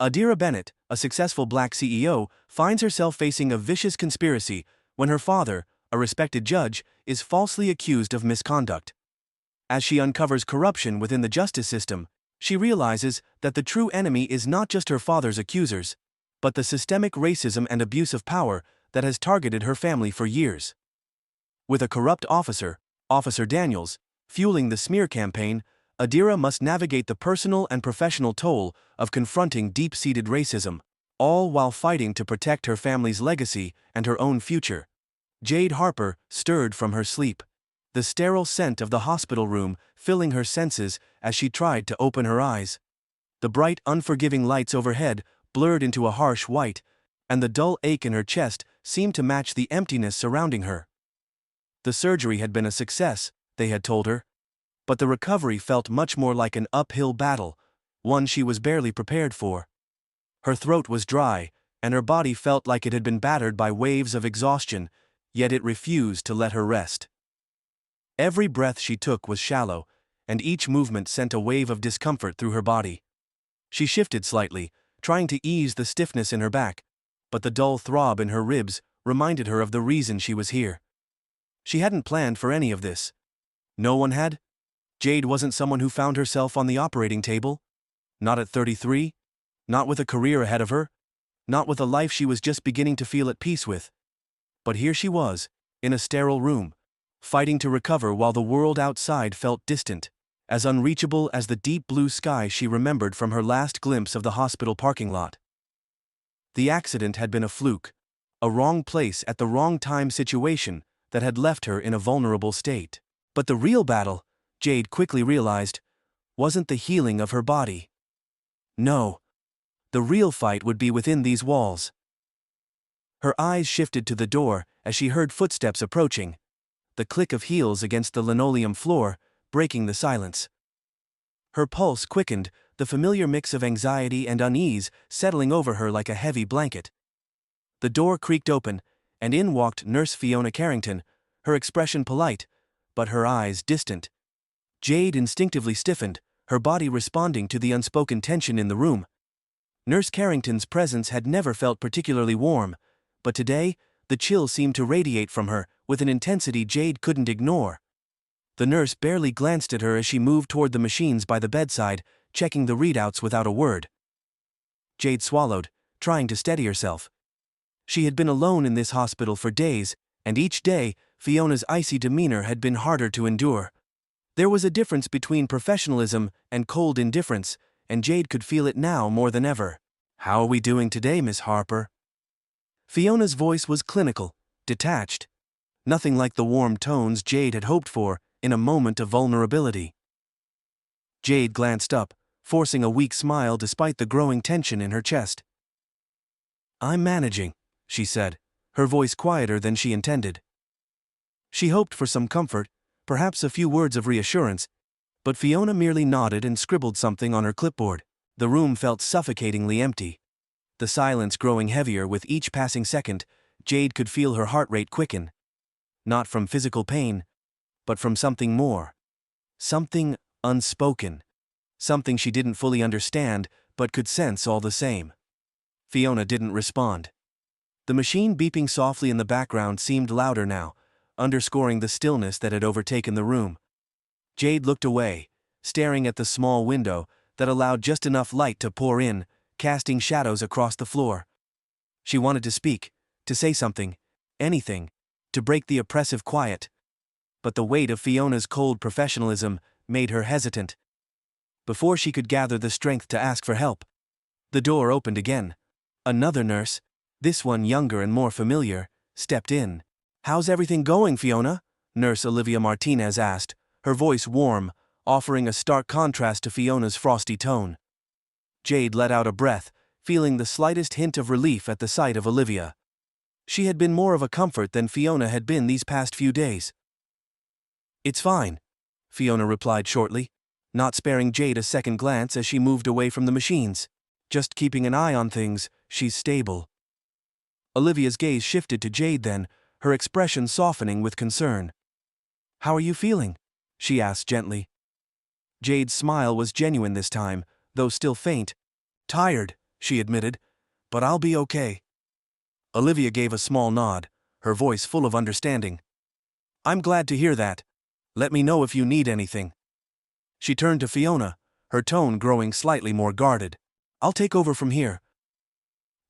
Adira Bennett, a successful black CEO, finds herself facing a vicious conspiracy when her father, a respected judge, is falsely accused of misconduct. As she uncovers corruption within the justice system, she realizes that the true enemy is not just her father's accusers, but the systemic racism and abuse of power that has targeted her family for years. With a corrupt officer, Officer Daniels, fueling the smear campaign, Adira must navigate the personal and professional toll of confronting deep-seated racism, all while fighting to protect her family's legacy and her own future. Jade Harper stirred from her sleep, the sterile scent of the hospital room filling her senses as she tried to open her eyes. The bright, unforgiving lights overhead blurred into a harsh white, and the dull ache in her chest seemed to match the emptiness surrounding her. The surgery had been a success, they had told her, but the recovery felt much more like an uphill battle, one she was barely prepared for. Her throat was dry, and her body felt like it had been battered by waves of exhaustion, yet it refused to let her rest. Every breath she took was shallow, and each movement sent a wave of discomfort through her body. She shifted slightly, trying to ease the stiffness in her back, but the dull throb in her ribs reminded her of the reason she was here. She hadn't planned for any of this. No one had? Jade wasn't someone who found herself on the operating table. Not at 33. Not with a career ahead of her. Not with a life she was just beginning to feel at peace with. But here she was, in a sterile room, fighting to recover while the world outside felt distant, as unreachable as the deep blue sky she remembered from her last glimpse of the hospital parking lot. The accident had been a fluke, a wrong place at the wrong time situation that had left her in a vulnerable state. But the real battle, Jade quickly realized, wasn't the healing of her body. No. The real fight would be within these walls. Her eyes shifted to the door as she heard footsteps approaching, the click of heels against the linoleum floor, breaking the silence. Her pulse quickened, the familiar mix of anxiety and unease settling over her like a heavy blanket. The door creaked open, and in walked Nurse Fiona Carrington, her expression polite, but her eyes distant. Jade instinctively stiffened, her body responding to the unspoken tension in the room. Nurse Carrington's presence had never felt particularly warm, but today, the chill seemed to radiate from her with an intensity Jade couldn't ignore. The nurse barely glanced at her as she moved toward the machines by the bedside, checking the readouts without a word. Jade swallowed, trying to steady herself. She had been alone in this hospital for days, and each day, Fiona's icy demeanor had been harder to endure. There was a difference between professionalism and cold indifference, and Jade could feel it now more than ever. "How are we doing today, Miss Harper?" Fiona's voice was clinical, detached. Nothing like the warm tones Jade had hoped for in a moment of vulnerability. Jade glanced up, forcing a weak smile despite the growing tension in her chest. "I'm managing," she said, her voice quieter than she intended. She hoped for some comfort, perhaps a few words of reassurance, but Fiona merely nodded and scribbled something on her clipboard. The room felt suffocatingly empty. The silence growing heavier with each passing second, Jade could feel her heart rate quicken. Not from physical pain, but from something more. Something unspoken. Something she didn't fully understand, but could sense all the same. Fiona didn't respond. The machine beeping softly in the background seemed louder now, underscoring the stillness that had overtaken the room. Jade looked away, staring at the small window that allowed just enough light to pour in, casting shadows across the floor. She wanted to speak, to say something, anything, to break the oppressive quiet. But the weight of Fiona's cold professionalism made her hesitant. Before she could gather the strength to ask for help, the door opened again. Another nurse, this one younger and more familiar, stepped in. "How's everything going, Fiona?" Nurse Olivia Martinez asked, her voice warm, offering a stark contrast to Fiona's frosty tone. Jade let out a breath, feeling the slightest hint of relief at the sight of Olivia. She had been more of a comfort than Fiona had been these past few days. "It's fine," Fiona replied shortly, not sparing Jade a second glance as she moved away from the machines. "Just keeping an eye on things, she's stable." Olivia's gaze shifted to Jade then, her expression softening with concern. "How are you feeling?" she asked gently. Jade's smile was genuine this time, though still faint. "Tired," she admitted, "but I'll be okay." Olivia gave a small nod, her voice full of understanding. "I'm glad to hear that. Let me know if you need anything." She turned to Fiona, her tone growing slightly more guarded. "I'll take over from here."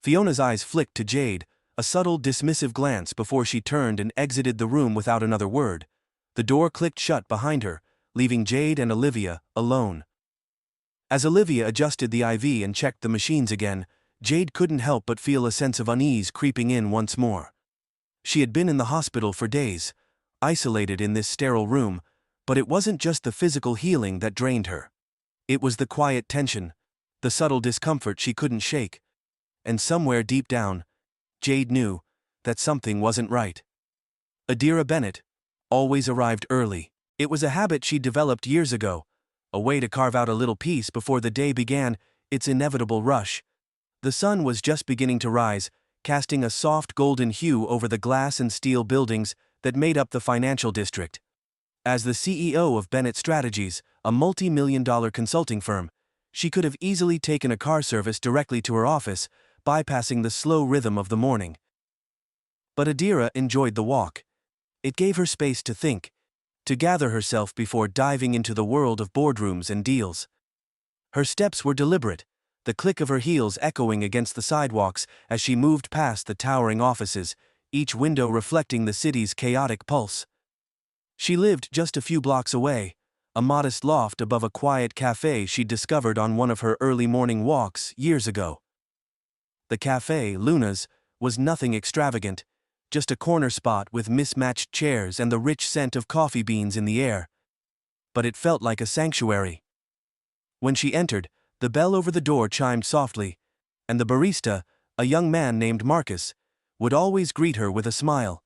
Fiona's eyes flicked to Jade, a subtle dismissive glance before she turned and exited the room without another word. The door clicked shut behind her, leaving Jade and Olivia alone. As Olivia adjusted the IV and checked the machines again, Jade couldn't help but feel a sense of unease creeping in once more. She had been in the hospital for days, isolated in this sterile room, but it wasn't just the physical healing that drained her. It was the quiet tension, the subtle discomfort she couldn't shake. And somewhere deep down, Jade knew that something wasn't right. Adira Bennett always arrived early. It was a habit she developed years ago, a way to carve out a little peace before the day began its inevitable rush. The sun was just beginning to rise, casting a soft golden hue over the glass and steel buildings that made up the financial district. As the CEO of Bennett Strategies, a multi-million-dollar consulting firm, she could have easily taken a car service directly to her office, bypassing the slow rhythm of the morning. But Adira enjoyed the walk. It gave her space to think, to gather herself before diving into the world of boardrooms and deals. Her steps were deliberate, the click of her heels echoing against the sidewalks as she moved past the towering offices, each window reflecting the city's chaotic pulse. She lived just a few blocks away, a modest loft above a quiet cafe she'd discovered on one of her early morning walks years ago. The cafe, Luna's, was nothing extravagant, just a corner spot with mismatched chairs and the rich scent of coffee beans in the air. But it felt like a sanctuary. When she entered, the bell over the door chimed softly, and the barista, a young man named Marcus, would always greet her with a smile.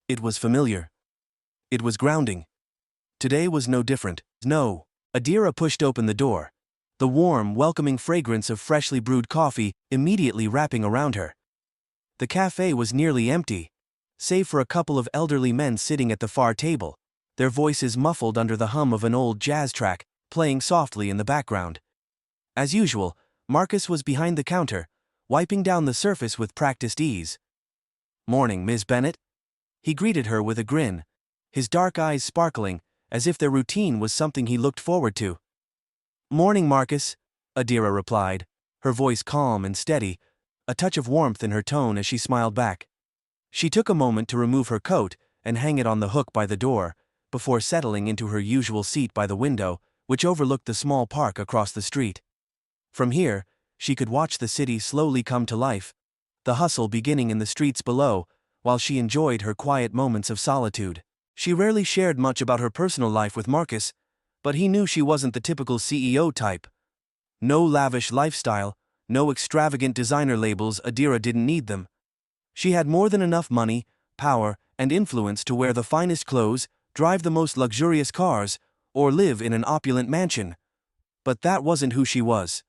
It was familiar. It was grounding. Today was no different. No. Adira pushed open the door, the warm, welcoming fragrance of freshly brewed coffee immediately wrapping around her. The cafe was nearly empty, save for a couple of elderly men sitting at the far table, their voices muffled under the hum of an old jazz track playing softly in the background. As usual, Marcus was behind the counter, wiping down the surface with practiced ease. "Morning, Ms. Bennett." He greeted her with a grin, his dark eyes sparkling, as if their routine was something he looked forward to. "Morning, Marcus," Adira replied, her voice calm and steady, a touch of warmth in her tone as she smiled back. She took a moment to remove her coat and hang it on the hook by the door, before settling into her usual seat by the window, which overlooked the small park across the street. From here, she could watch the city slowly come to life, the hustle beginning in the streets below, while she enjoyed her quiet moments of solitude. She rarely shared much about her personal life with Marcus, but he knew she wasn't the typical CEO type. No lavish lifestyle, no extravagant designer labels. Adira didn't need them. She had more than enough money, power, and influence to wear the finest clothes, drive the most luxurious cars, or live in an opulent mansion. But that wasn't who she was.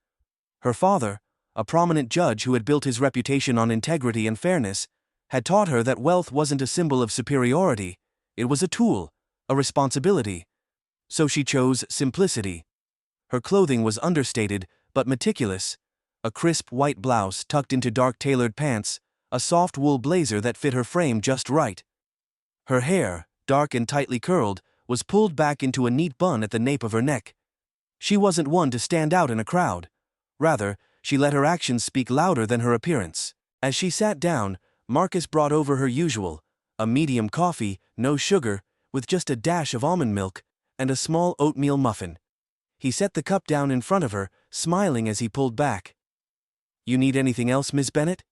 Her father, a prominent judge who had built his reputation on integrity and fairness, had taught her that wealth wasn't a symbol of superiority, it was a tool, a responsibility. So she chose simplicity. Her clothing was understated but meticulous, a crisp white blouse tucked into dark tailored pants, a soft wool blazer that fit her frame just right. Her hair, dark and tightly curled, was pulled back into a neat bun at the nape of her neck. She wasn't one to stand out in a crowd. Rather, she let her actions speak louder than her appearance. As she sat down, Marcus brought over her usual, a medium coffee, no sugar, with just a dash of almond milk, and a small oatmeal muffin. He set the cup down in front of her, smiling as he pulled back. "You need anything else, Miss Bennett?"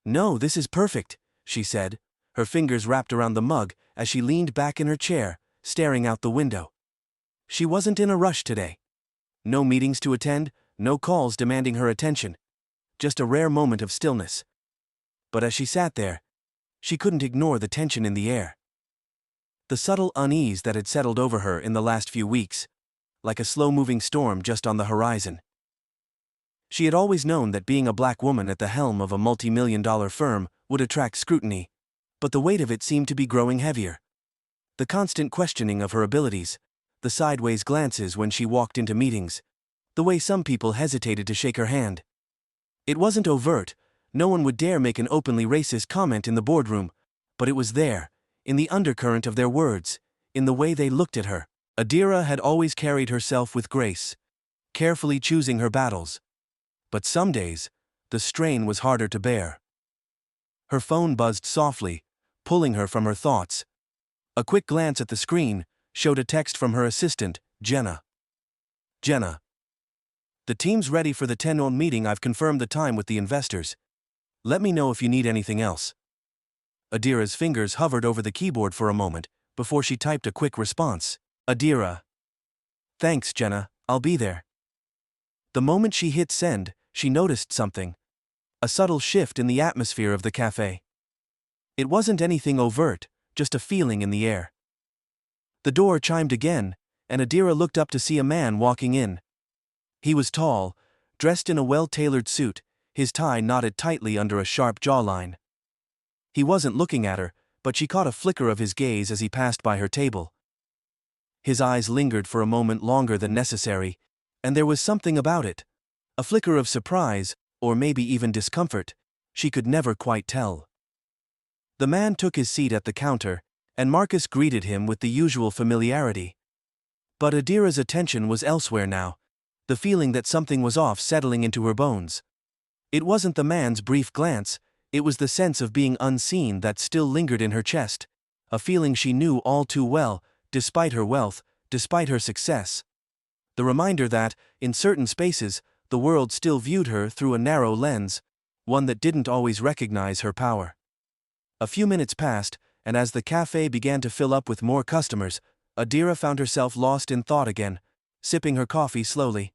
"No, this is perfect," she said, her fingers wrapped around the mug as she leaned back in her chair, staring out the window. She wasn't in a rush today. No meetings to attend, no calls demanding her attention. Just a rare moment of stillness. But as she sat there, she couldn't ignore the tension in the air. The subtle unease that had settled over her in the last few weeks, like a slow-moving storm just on the horizon. She had always known that being a black woman at the helm of a multi-million-dollar firm would attract scrutiny, but the weight of it seemed to be growing heavier. The constant questioning of her abilities, the sideways glances when she walked into meetings, the way some people hesitated to shake her hand. It wasn't overt, no one would dare make an openly racist comment in the boardroom, but it was there, in the undercurrent of their words, in the way they looked at her. Adira had always carried herself with grace, carefully choosing her battles. But some days, the strain was harder to bear. Her phone buzzed softly, pulling her from her thoughts. A quick glance at the screen showed a text from her assistant, Jenna. Jenna. The team's ready for the 10 meeting. I've confirmed the time with the investors. Let me know if you need anything else. Adira's fingers hovered over the keyboard for a moment before she typed a quick response. Adira. Thanks, Jenna, I'll be there. The moment she hit send, she noticed something. A subtle shift in the atmosphere of the cafe. It wasn't anything overt, just a feeling in the air. The door chimed again, and Adira looked up to see a man walking in. He was tall, dressed in a well-tailored suit, his tie knotted tightly under a sharp jawline. He wasn't looking at her, but she caught a flicker of his gaze as he passed by her table. His eyes lingered for a moment longer than necessary, and there was something about it. A flicker of surprise, or maybe even discomfort, she could never quite tell. The man took his seat at the counter, and Marcus greeted him with the usual familiarity. But Adira's attention was elsewhere now, the feeling that something was off settling into her bones. It wasn't the man's brief glance, it was the sense of being unseen that still lingered in her chest, a feeling she knew all too well, despite her wealth, despite her success. The reminder that, in certain spaces, the world still viewed her through a narrow lens, one that didn't always recognize her power. A few minutes passed, and as the cafe began to fill up with more customers, Adira found herself lost in thought again, sipping her coffee slowly.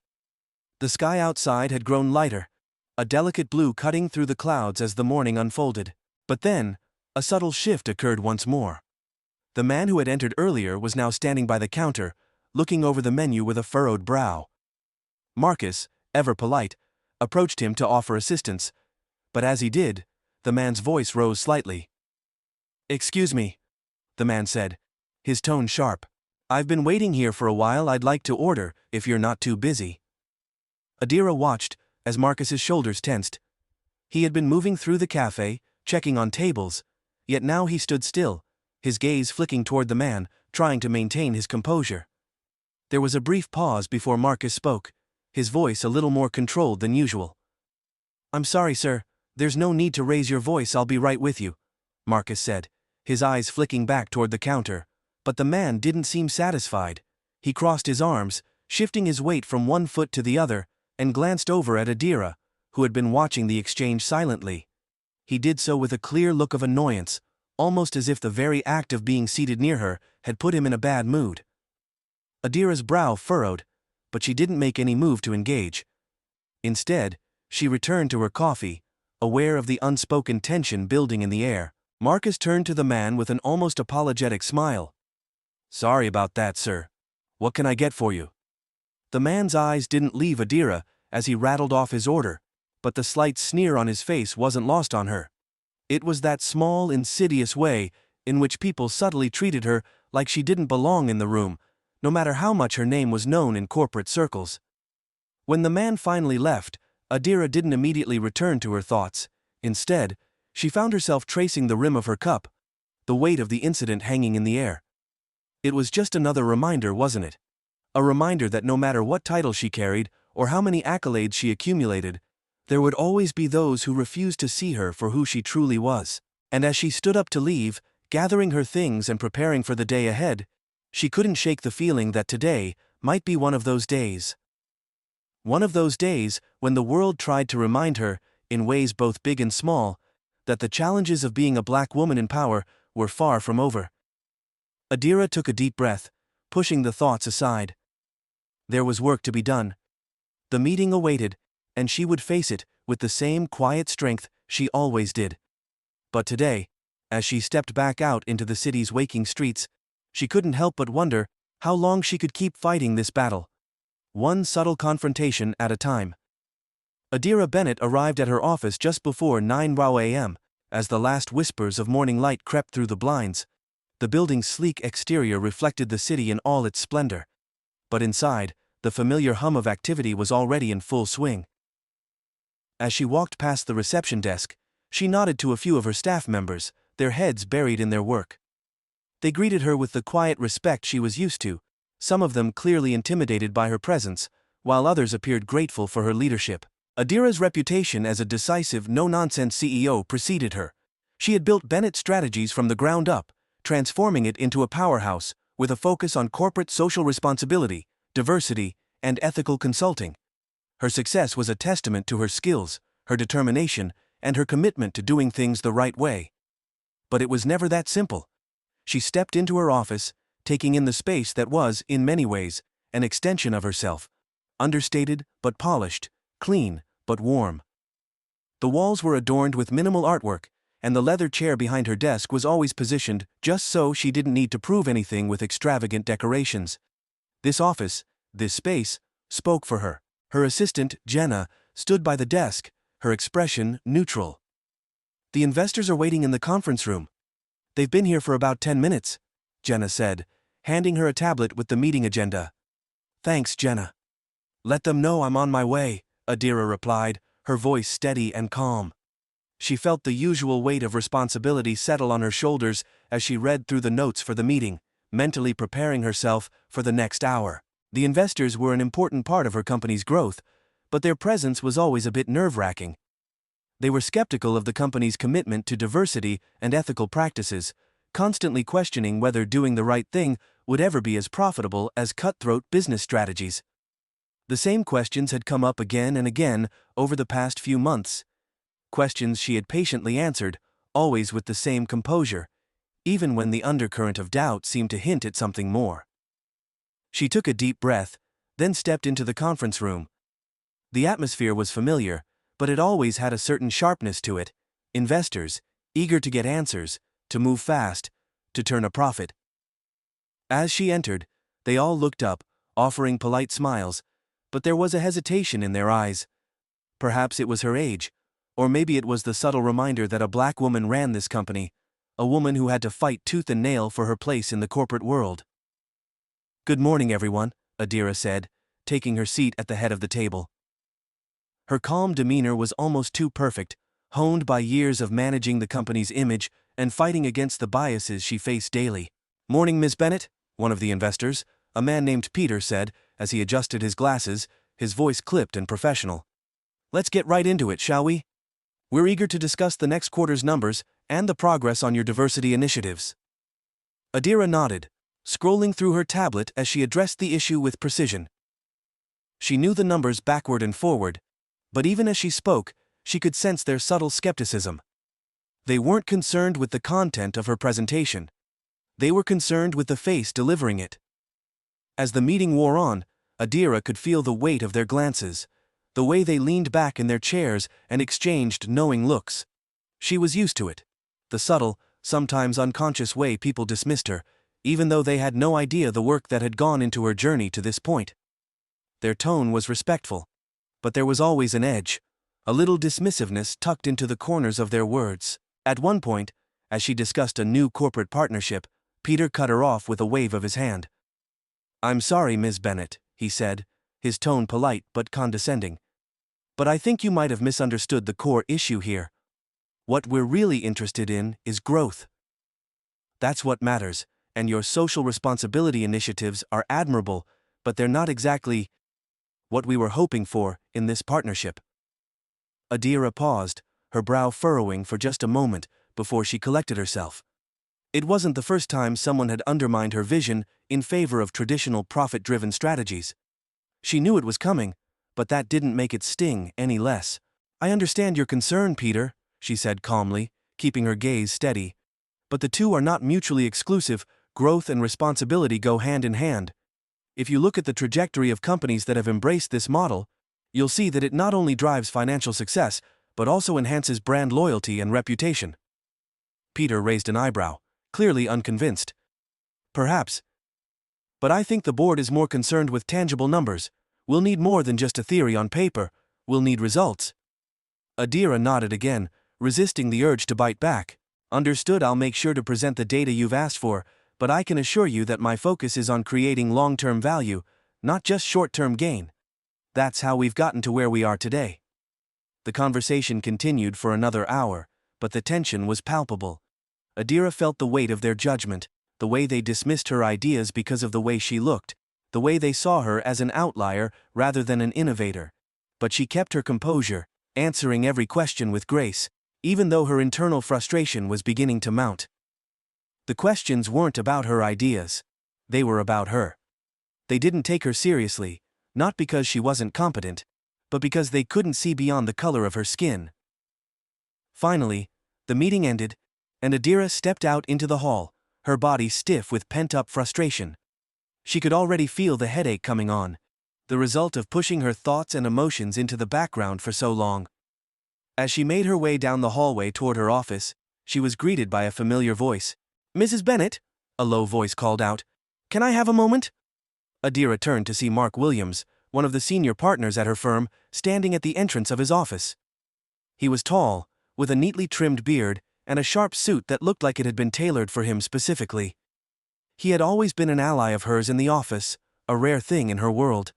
The sky outside had grown lighter, a delicate blue cutting through the clouds as the morning unfolded. But then, a subtle shift occurred once more. The man who had entered earlier was now standing by the counter, looking over the menu with a furrowed brow. Marcus, ever polite, approached him to offer assistance, but as he did, the man's voice rose slightly. "Excuse me," the man said, his tone sharp. "I've been waiting here for a while. I'd like to order, if you're not too busy." Adira watched, as Marcus's shoulders tensed. He had been moving through the cafe, checking on tables, yet now he stood still, his gaze flicking toward the man, trying to maintain his composure. There was a brief pause before Marcus spoke, his voice a little more controlled than usual. "I'm sorry, sir, there's no need to raise your voice. I'll be right with you," Marcus said, his eyes flicking back toward the counter, but the man didn't seem satisfied. He crossed his arms, shifting his weight from one foot to the other, and glanced over at Adira, who had been watching the exchange silently. He did so with a clear look of annoyance, almost as if the very act of being seated near her had put him in a bad mood. Adira's brow furrowed, but she didn't make any move to engage. Instead, she returned to her coffee, aware of the unspoken tension building in the air. Marcus turned to the man with an almost apologetic smile. "Sorry about that, sir. What can I get for you?" The man's eyes didn't leave Adira as he rattled off his order, but the slight sneer on his face wasn't lost on her. It was that small, insidious way in which people subtly treated her like she didn't belong in the room, no matter how much her name was known in corporate circles. When the man finally left, Adira didn't immediately return to her thoughts. Instead, she found herself tracing the rim of her cup, the weight of the incident hanging in the air. It was just another reminder, wasn't it? A reminder that no matter what title she carried, or how many accolades she accumulated, there would always be those who refused to see her for who she truly was. And as she stood up to leave, gathering her things and preparing for the day ahead, she couldn't shake the feeling that today might be one of those days. One of those days when the world tried to remind her, in ways both big and small, that the challenges of being a black woman in power were far from over. Adira took a deep breath, pushing the thoughts aside. There was work to be done. The meeting awaited, and she would face it with the same quiet strength she always did. But today, as she stepped back out into the city's waking streets, she couldn't help but wonder how long she could keep fighting this battle, one subtle confrontation at a time. Adira Bennett arrived at her office just before 9 a.m., as the last whispers of morning light crept through the blinds. The building's sleek exterior reflected the city in all its splendor. But inside, the familiar hum of activity was already in full swing. As she walked past the reception desk, she nodded to a few of her staff members, their heads buried in their work. They greeted her with the quiet respect she was used to, some of them clearly intimidated by her presence, while others appeared grateful for her leadership. Adira's reputation as a decisive, no-nonsense CEO preceded her. She had built Bennett Strategies from the ground up, transforming it into a powerhouse, with a focus on corporate social responsibility, diversity, and ethical consulting. Her success was a testament to her skills, her determination, and her commitment to doing things the right way. But it was never that simple. She stepped into her office, taking in the space that was, in many ways, an extension of herself. Understated but polished, clean but warm. The walls were adorned with minimal artwork, and the leather chair behind her desk was always positioned just so she didn't need to prove anything with extravagant decorations. This office, this space, spoke for her. Her assistant, Jenna, stood by the desk, her expression neutral. "The investors are waiting in the conference room. They've been here for about 10 minutes, Jenna said, handing her a tablet with the meeting agenda. "Thanks, Jenna." "Let them know I'm on my way," Adira replied, her voice steady and calm. She felt the usual weight of responsibility settle on her shoulders as she read through the notes for the meeting, mentally preparing herself for the next hour. The investors were an important part of her company's growth, but their presence was always a bit nerve-wracking. They were skeptical of the company's commitment to diversity and ethical practices, constantly questioning whether doing the right thing would ever be as profitable as cutthroat business strategies. The same questions had come up again and again over the past few months. Questions she had patiently answered, always with the same composure, even when the undercurrent of doubt seemed to hint at something more. She took a deep breath, then stepped into the conference room. The atmosphere was familiar, but it always had a certain sharpness to it. Investors, eager to get answers, to move fast, to turn a profit. As she entered, they all looked up, offering polite smiles, but there was a hesitation in their eyes. Perhaps it was her age, or maybe it was the subtle reminder that a black woman ran this company, a woman who had to fight tooth and nail for her place in the corporate world. "Good morning, everyone," Adira said, taking her seat at the head of the table. Her calm demeanor was almost too perfect, honed by years of managing the company's image and fighting against the biases she faced daily. "Morning, Ms. Bennett," one of the investors, a man named Peter, said, as he adjusted his glasses, his voice clipped and professional. "Let's get right into it, shall we? We're eager to discuss the next quarter's numbers and the progress on your diversity initiatives." Adira nodded, scrolling through her tablet as she addressed the issue with precision. She knew the numbers backward and forward, but even as she spoke, she could sense their subtle skepticism. They weren't concerned with the content of her presentation. They were concerned with the face delivering it. As the meeting wore on, Adira could feel the weight of their glances, the way they leaned back in their chairs and exchanged knowing looks. She was used to it. The subtle, sometimes unconscious way people dismissed her, even though they had no idea the work that had gone into her journey to this point. Their tone was respectful, but there was always an edge, a little dismissiveness tucked into the corners of their words. At one point, as she discussed a new corporate partnership, Peter cut her off with a wave of his hand. "I'm sorry, Ms. Bennett," he said, his tone polite but condescending. "But I think you might have misunderstood the core issue here. What we're really interested in is growth. That's what matters, and your social responsibility initiatives are admirable, but they're not exactly what we were hoping for in this partnership." Adira paused, her brow furrowing for just a moment before she collected herself. It wasn't the first time someone had undermined her vision in favor of traditional profit-driven strategies. She knew it was coming, but that didn't make it sting any less. "I understand your concern, Peter," she said calmly, keeping her gaze steady. "But the two are not mutually exclusive. Growth and responsibility go hand in hand. If you look at the trajectory of companies that have embraced this model, you'll see that it not only drives financial success, but also enhances brand loyalty and reputation." Peter raised an eyebrow, clearly unconvinced. "Perhaps. But I think the board is more concerned with tangible numbers. We'll need more than just a theory on paper. We'll need results." Adira nodded again, resisting the urge to bite back. "Understood. I'll make sure to present the data you've asked for, but I can assure you that my focus is on creating long-term value, not just short-term gain. That's how we've gotten to where we are today." The conversation continued for another hour, but the tension was palpable. Adira felt the weight of their judgment, the way they dismissed her ideas because of the way she looked, the way they saw her as an outlier rather than an innovator. But she kept her composure, answering every question with grace, even though her internal frustration was beginning to mount. The questions weren't about her ideas. They were about her. They didn't take her seriously, not because she wasn't competent, but because they couldn't see beyond the color of her skin. Finally, the meeting ended, and Adira stepped out into the hall, her body stiff with pent-up frustration. She could already feel the headache coming on, the result of pushing her thoughts and emotions into the background for so long. As she made her way down the hallway toward her office, she was greeted by a familiar voice. "Mrs. Bennett," a low voice called out, "can I have a moment?" Adira turned to see Mark Williams, one of the senior partners at her firm, standing at the entrance of his office. He was tall, with a neatly trimmed beard and a sharp suit that looked like it had been tailored for him specifically. He had always been an ally of hers in the office, a rare thing in her world.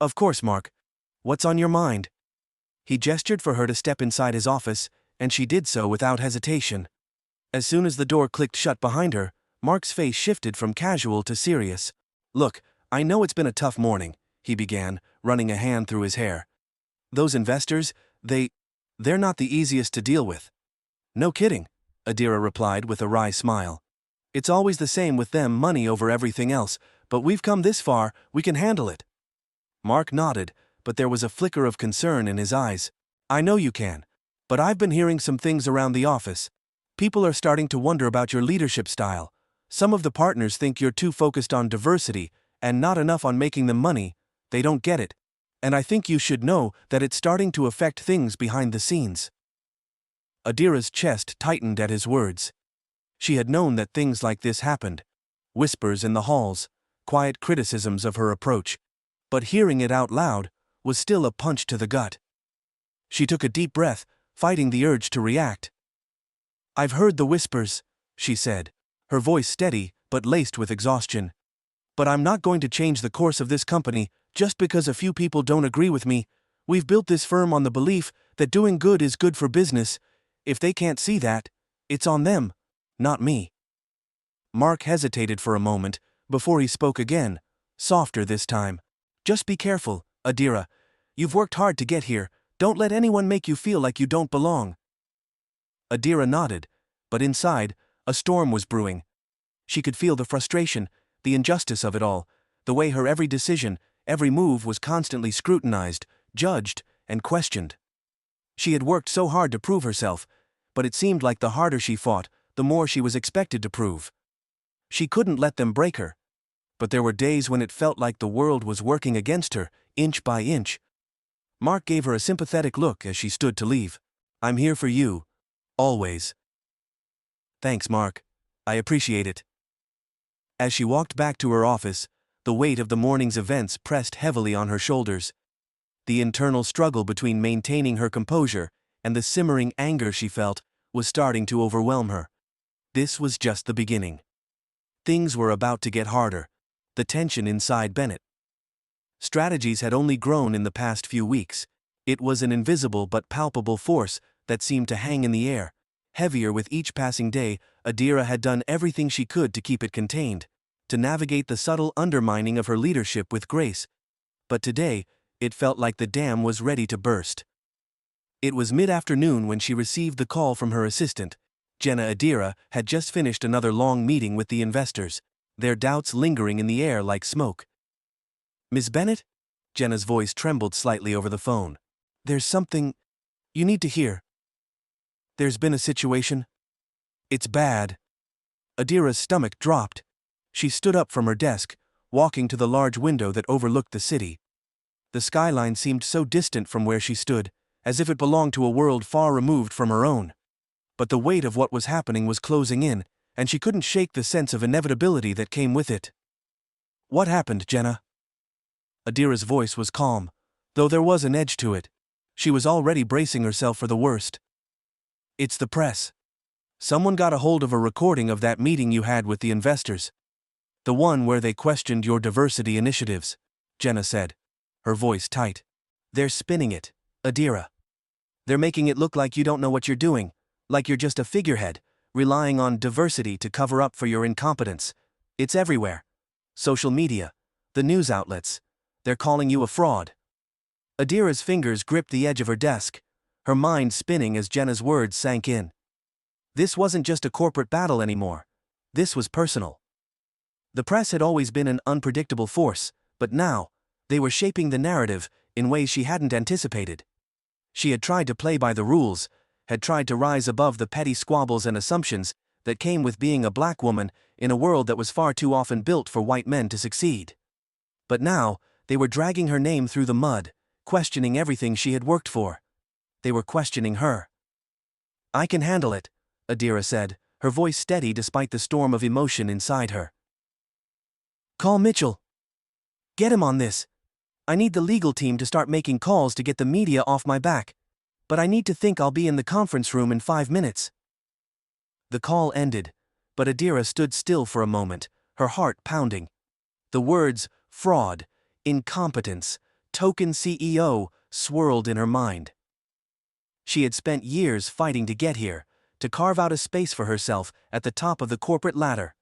"Of course, Mark. What's on your mind?" He gestured for her to step inside his office, and she did so without hesitation. As soon as the door clicked shut behind her, Mark's face shifted from casual to serious. "Look, I know it's been a tough morning," he began, running a hand through his hair. "Those investors, they're not the easiest to deal with." "No kidding," Adira replied with a wry smile. "It's always the same with them, money over everything else, but we've come this far, we can handle it." Mark nodded, but there was a flicker of concern in his eyes. "I know you can, but I've been hearing some things around the office. People are starting to wonder about your leadership style. Some of the partners think you're too focused on diversity and not enough on making them money. They don't get it. And I think you should know that it's starting to affect things behind the scenes." Adira's chest tightened at his words. She had known that things like this happened. Whispers in the halls, quiet criticisms of her approach. But hearing it out loud was still a punch to the gut. She took a deep breath, fighting the urge to react. "I've heard the whispers," she said, her voice steady but laced with exhaustion. "But I'm not going to change the course of this company just because a few people don't agree with me. We've built this firm on the belief that doing good is good for business. If they can't see that, it's on them, not me." Mark hesitated for a moment before he spoke again, softer this time. "Just be careful, Adira. You've worked hard to get here. Don't let anyone make you feel like you don't belong." Adira nodded, but inside, a storm was brewing. She could feel the frustration, the injustice of it all, the way her every decision, every move was constantly scrutinized, judged, and questioned. She had worked so hard to prove herself, but it seemed like the harder she fought, the more she was expected to prove. She couldn't let them break her. But there were days when it felt like the world was working against her, inch by inch. Mark gave her a sympathetic look as she stood to leave. "I'm here for you. Always." "Thanks, Mark. I appreciate it." As she walked back to her office, the weight of the morning's events pressed heavily on her shoulders. The internal struggle between maintaining her composure and the simmering anger she felt was starting to overwhelm her. This was just the beginning. Things were about to get harder, the tension inside Bennett. Strategies had only grown in the past few weeks. It was an invisible but palpable force that seemed to hang in the air. Heavier with each passing day, Adira had done everything she could to keep it contained, to navigate the subtle undermining of her leadership with grace. But today, it felt like the dam was ready to burst. It was mid-afternoon when she received the call from her assistant. Jenna. Adira had just finished another long meeting with the investors, their doubts lingering in the air like smoke. "Miss Bennett?" Jenna's voice trembled slightly over the phone. "There's something you need to hear. There's been a situation. It's bad." Adira's stomach dropped. She stood up from her desk, walking to the large window that overlooked the city. The skyline seemed so distant from where she stood, as if it belonged to a world far removed from her own. But the weight of what was happening was closing in, and she couldn't shake the sense of inevitability that came with it. "What happened, Jenna?" Adira's voice was calm, though there was an edge to it. She was already bracing herself for the worst. "It's the press. Someone got a hold of a recording of that meeting you had with the investors. The one where they questioned your diversity initiatives," Jenna said, her voice tight. "They're spinning it, Adira. They're making it look like you don't know what you're doing, like you're just a figurehead, relying on diversity to cover up for your incompetence. It's everywhere. Social media, the news outlets. They're calling you a fraud. Adira's fingers gripped the edge of her desk, her mind spinning as Jenna's words sank in. This wasn't just a corporate battle anymore. This was personal. The press had always been an unpredictable force, but now, they were shaping the narrative in ways she hadn't anticipated. She had tried to play by the rules, had tried to rise above the petty squabbles and assumptions that came with being a black woman in a world that was far too often built for white men to succeed. But now, they were dragging her name through the mud, questioning everything she had worked for. They were questioning her. "I can handle it," Adira said, her voice steady despite the storm of emotion inside her. "Call Mitchell. Get him on this. I need the legal team to start making calls to get the media off my back. But I need to think I'll be in the conference room in 5 minutes." The call ended, but Adira stood still for a moment, her heart pounding. The words, fraud, incompetence, token CEO, swirled in her mind. She had spent years fighting to get here, to carve out a space for herself at the top of the corporate ladder.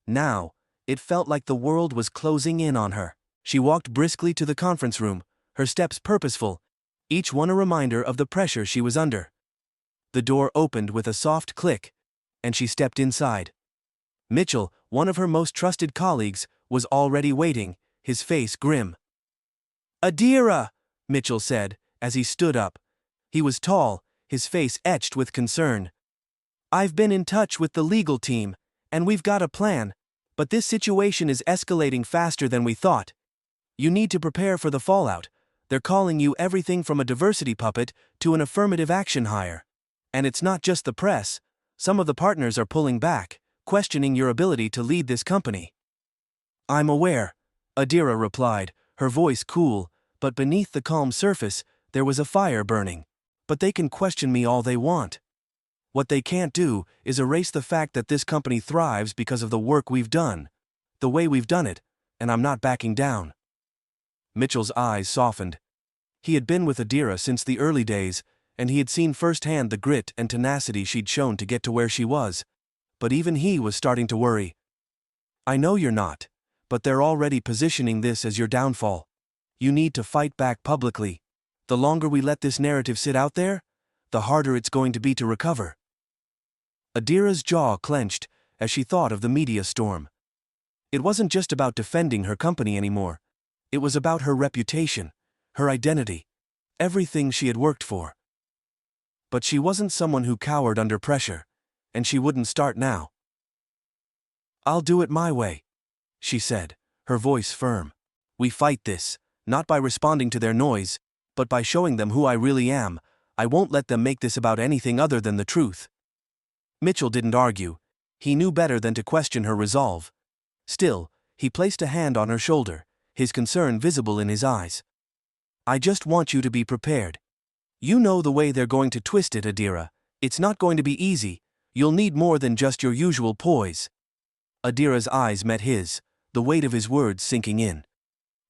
Now, it felt like the world was closing in on her. She walked briskly to the conference room, her steps purposeful, each one a reminder of the pressure she was under. The door opened with a soft click, and she stepped inside. Mitchell, one of her most trusted colleagues, was already waiting, his face grim. "Adira," Mitchell said, as he stood up. He was tall, his face etched with concern. "I've been in touch with the legal team, and we've got a plan, but this situation is escalating faster than we thought. You need to prepare for the fallout. They're calling you everything from a diversity puppet to an affirmative action hire. And it's not just the press. Some of the partners are pulling back, questioning your ability to lead this company." "I'm aware," Adira replied, her voice cool, but beneath the calm surface, there was a fire burning. "But they can question me all they want. What they can't do is erase the fact that this company thrives because of the work we've done, the way we've done it, and I'm not backing down." Mitchell's eyes softened. He had been with Adira since the early days, and he had seen firsthand the grit and tenacity she'd shown to get to where she was. But even he was starting to worry. "I know you're not, but they're already positioning this as your downfall. You need to fight back publicly. The longer we let this narrative sit out there, the harder it's going to be to recover." Adira's jaw clenched as she thought of the media storm. It wasn't just about defending her company anymore. It was about her reputation, her identity, everything she had worked for. But she wasn't someone who cowered under pressure, and she wouldn't start now. "I'll do it my way," she said, her voice firm. "We fight this, not by responding to their noise, but by showing them who I really am. I won't let them make this about anything other than the truth." Mitchell didn't argue. He knew better than to question her resolve. Still, he placed a hand on her shoulder, his concern visible in his eyes. "I just want you to be prepared. You know the way they're going to twist it, Adira. It's not going to be easy. You'll need more than just your usual poise." Adira's eyes met his, the weight of his words sinking in.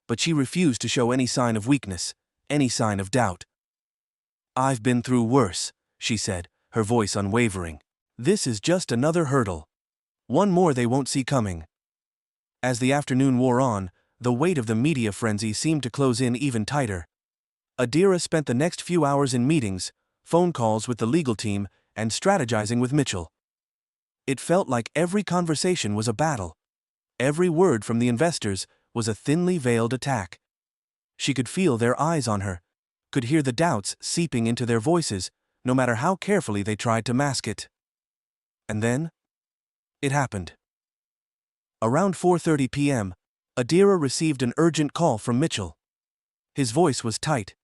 But she refused to show any sign of weakness, any sign of doubt. "I've been through worse," she said, her voice unwavering. "This is just another hurdle. One more they won't see coming." As the afternoon wore on, the weight of the media frenzy seemed to close in even tighter. Adira spent the next few hours in meetings, phone calls with the legal team, and strategizing with Mitchell. It felt like every conversation was a battle. Every word from the investors was a thinly veiled attack. She could feel their eyes on her, could hear the doubts seeping into their voices, no matter how carefully they tried to mask it. And then, it happened. Around 4:30 p.m., Adira received an urgent call from Mitchell. His voice was tight,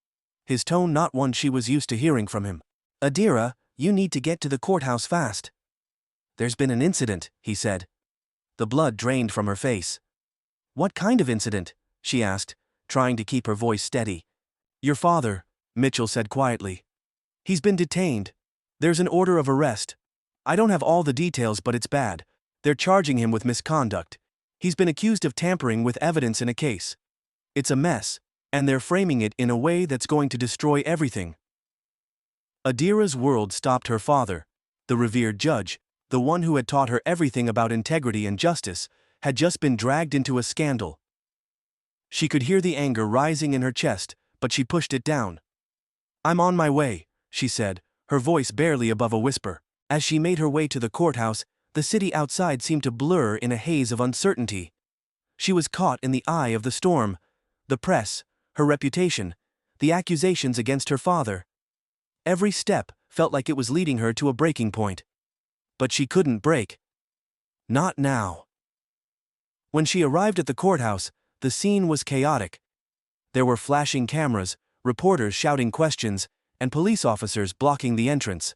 his tone not one she was used to hearing from him. "Adira, you need to get to the courthouse fast." "There's been an incident," he said. The blood drained from her face. "What kind of incident?" she asked, trying to keep her voice steady. "Your father," Mitchell said quietly. "He's been detained. There's an order of arrest. I don't have all the details, but it's bad. They're charging him with misconduct. He's been accused of tampering with evidence in a case. It's a mess, and they're framing it in a way that's going to destroy everything." Adira's world stopped. Her father, the revered judge, the one who had taught her everything about integrity and justice, had just been dragged into a scandal. She could hear the anger rising in her chest, but she pushed it down. "I'm on my way," she said, her voice barely above a whisper. As she made her way to the courthouse, the city outside seemed to blur in a haze of uncertainty. She was caught in the eye of the storm. The press, her reputation, the accusations against her father. Every step felt like it was leading her to a breaking point. But she couldn't break. Not now. When she arrived at the courthouse, the scene was chaotic. There were flashing cameras, reporters shouting questions, and police officers blocking the entrance.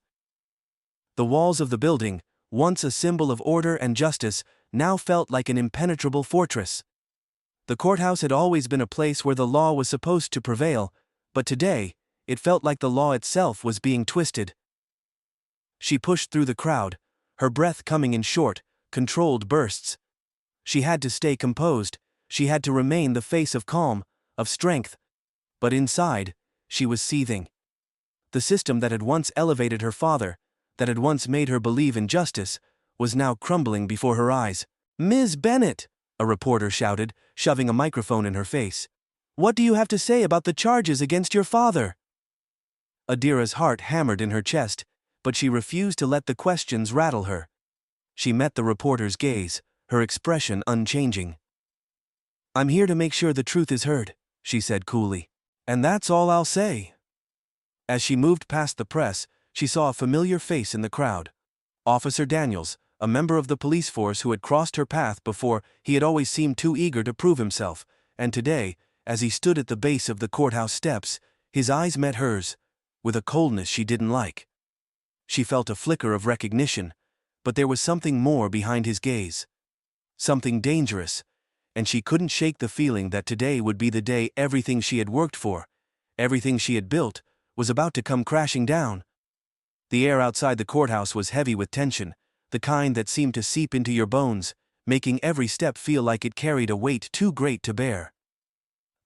The walls of the building, once a symbol of order and justice, now felt like an impenetrable fortress. The courthouse had always been a place where the law was supposed to prevail, but today, it felt like the law itself was being twisted. She pushed through the crowd, her breath coming in short, controlled bursts. She had to stay composed, she had to remain the face of calm, of strength. But inside, she was seething. The system that had once elevated her father, that had once made her believe in justice, was now crumbling before her eyes. "Ms. Bennett," a reporter shouted, shoving a microphone in her face. "What do you have to say about the charges against your father?" Adira's heart hammered in her chest, but she refused to let the questions rattle her. She met the reporter's gaze, her expression unchanging. "I'm here to make sure the truth is heard," she said coolly. "And that's all I'll say." As she moved past the press, she saw a familiar face in the crowd. Officer Daniels, a member of the police force who had crossed her path before. He had always seemed too eager to prove himself, and today, as he stood at the base of the courthouse steps, his eyes met hers, with a coldness she didn't like. She felt a flicker of recognition, but there was something more behind his gaze. Something dangerous, and she couldn't shake the feeling that today would be the day everything she had worked for, everything she had built, was about to come crashing down. The air outside the courthouse was heavy with tension, the kind that seemed to seep into your bones, making every step feel like it carried a weight too great to bear.